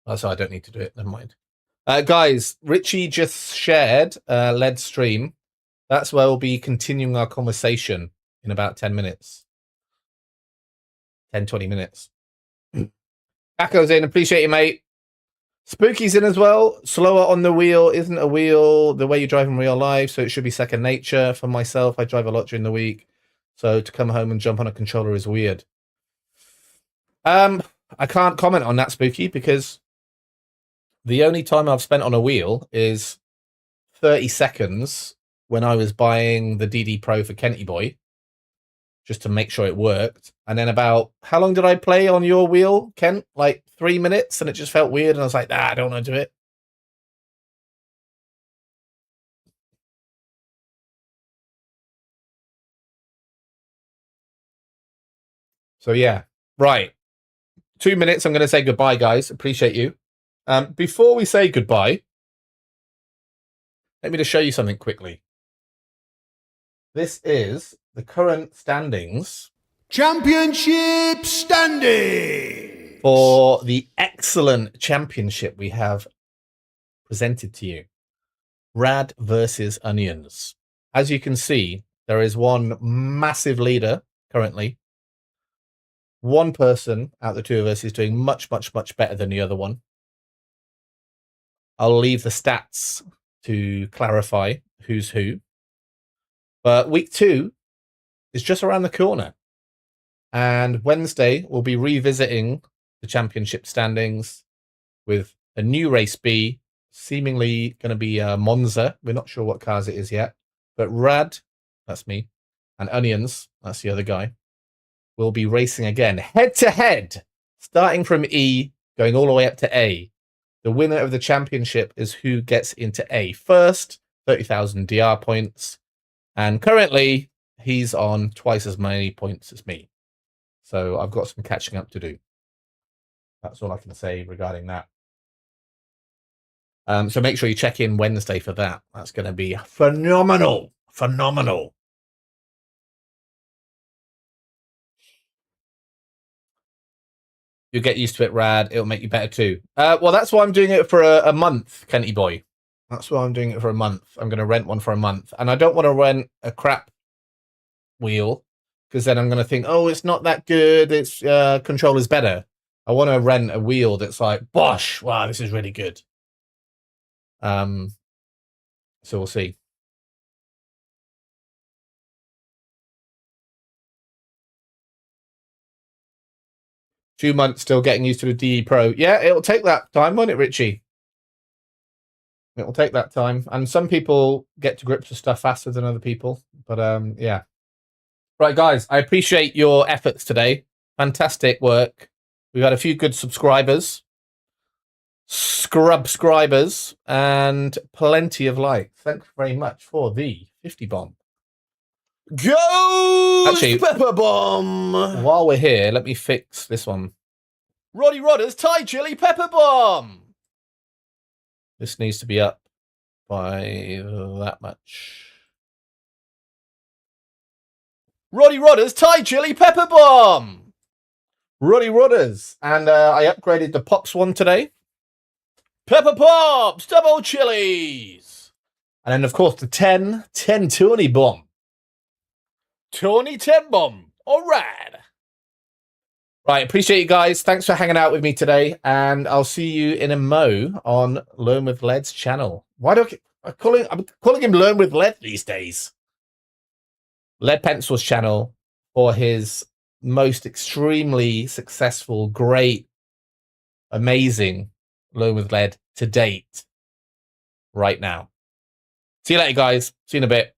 Oh, so I don't need to do it. Never mind. Guys, Richie just shared LED stream. That's where we'll be continuing our conversation in about 10 minutes. 10, 20 minutes. Echo's in. Appreciate you, mate. Spooky's in as well. Slower on the wheel isn't a wheel the way you drive in real life, so it should be second nature. For myself, I drive a lot during the week, so to come home and jump on a controller is weird. I can't comment on that, Spooky, because the only time I've spent on a wheel is 30 seconds when I was buying the DD Pro for Kenty Boy. just to make sure it worked. And then about, how long did I play on your wheel, Kent? Like 3 minutes, and it just felt weird. And I was like, nah, I don't want to do it. So yeah, right. 2 minutes. I'm going to say goodbye, guys. Appreciate you. Before we say goodbye, let me just show you something quickly. This is the current standings. Championship standing For the excellent championship we have presented to you. Rad versus Onions. As you can see, there is one massive leader currently. One person out of the two of us is doing much, much, much better than the other one. I'll leave the stats to clarify who's who. But week 2 is just around the corner. And Wednesday, we'll be revisiting the championship standings with a new race B, seemingly going to be Monza. We're not sure what cars it is yet. But Rad, that's me, and Onions, that's the other guy, will be racing again, head-to-head, starting from E, going all the way up to A. The winner of the championship is who gets into A first, 30,000 DR points. And currently, he's on twice as many points as me. So I've got some catching up to do. That's all I can say regarding that. So make sure you check in Wednesday for that. That's going to be phenomenal. Phenomenal. You'll get used to it, Rad. It'll make you better too. Well, that's why I'm doing it for a month, Kenty boy. That's why I'm doing it for a month. I'm going to rent one for a month. And I don't want to rent a crap wheel, because then I'm going to think, oh, it's not that good. Its controller's better. I want to rent a wheel that's like, bosh, wow, this is really good. So we'll see. Few months still getting used to the DE Pro. Yeah, it'll take that time, won't it, Richie? It'll take that time. And some people get to grips with stuff faster than other people. But yeah. Right, guys, I appreciate your efforts today. Fantastic work. We've had a few good subscribers, scrubscribers, and plenty of likes. Thanks very much for the 50 bomb. Ghost Pepper Bomb. While we're here, let me fix this one. Roddy Rodder's Thai Chili Pepper Bomb. This needs to be up by that much. Roddy Rodder's Thai Chili Pepper Bomb. Roddy Rudders. And I upgraded the Pops one today. Pepper Pops, double chilies. And then, of course, the 10 Tony bomb. Tony 10 Bomb. All right. Right, appreciate you guys. Thanks for hanging out with me today. And I'll see you in a mo on Learn with Led's channel. Why do I'm calling him Learn with Led these days. Lead Pencil's channel for his most extremely successful, great, amazing Learn with Led to date right now. See you later, guys. See you in a bit.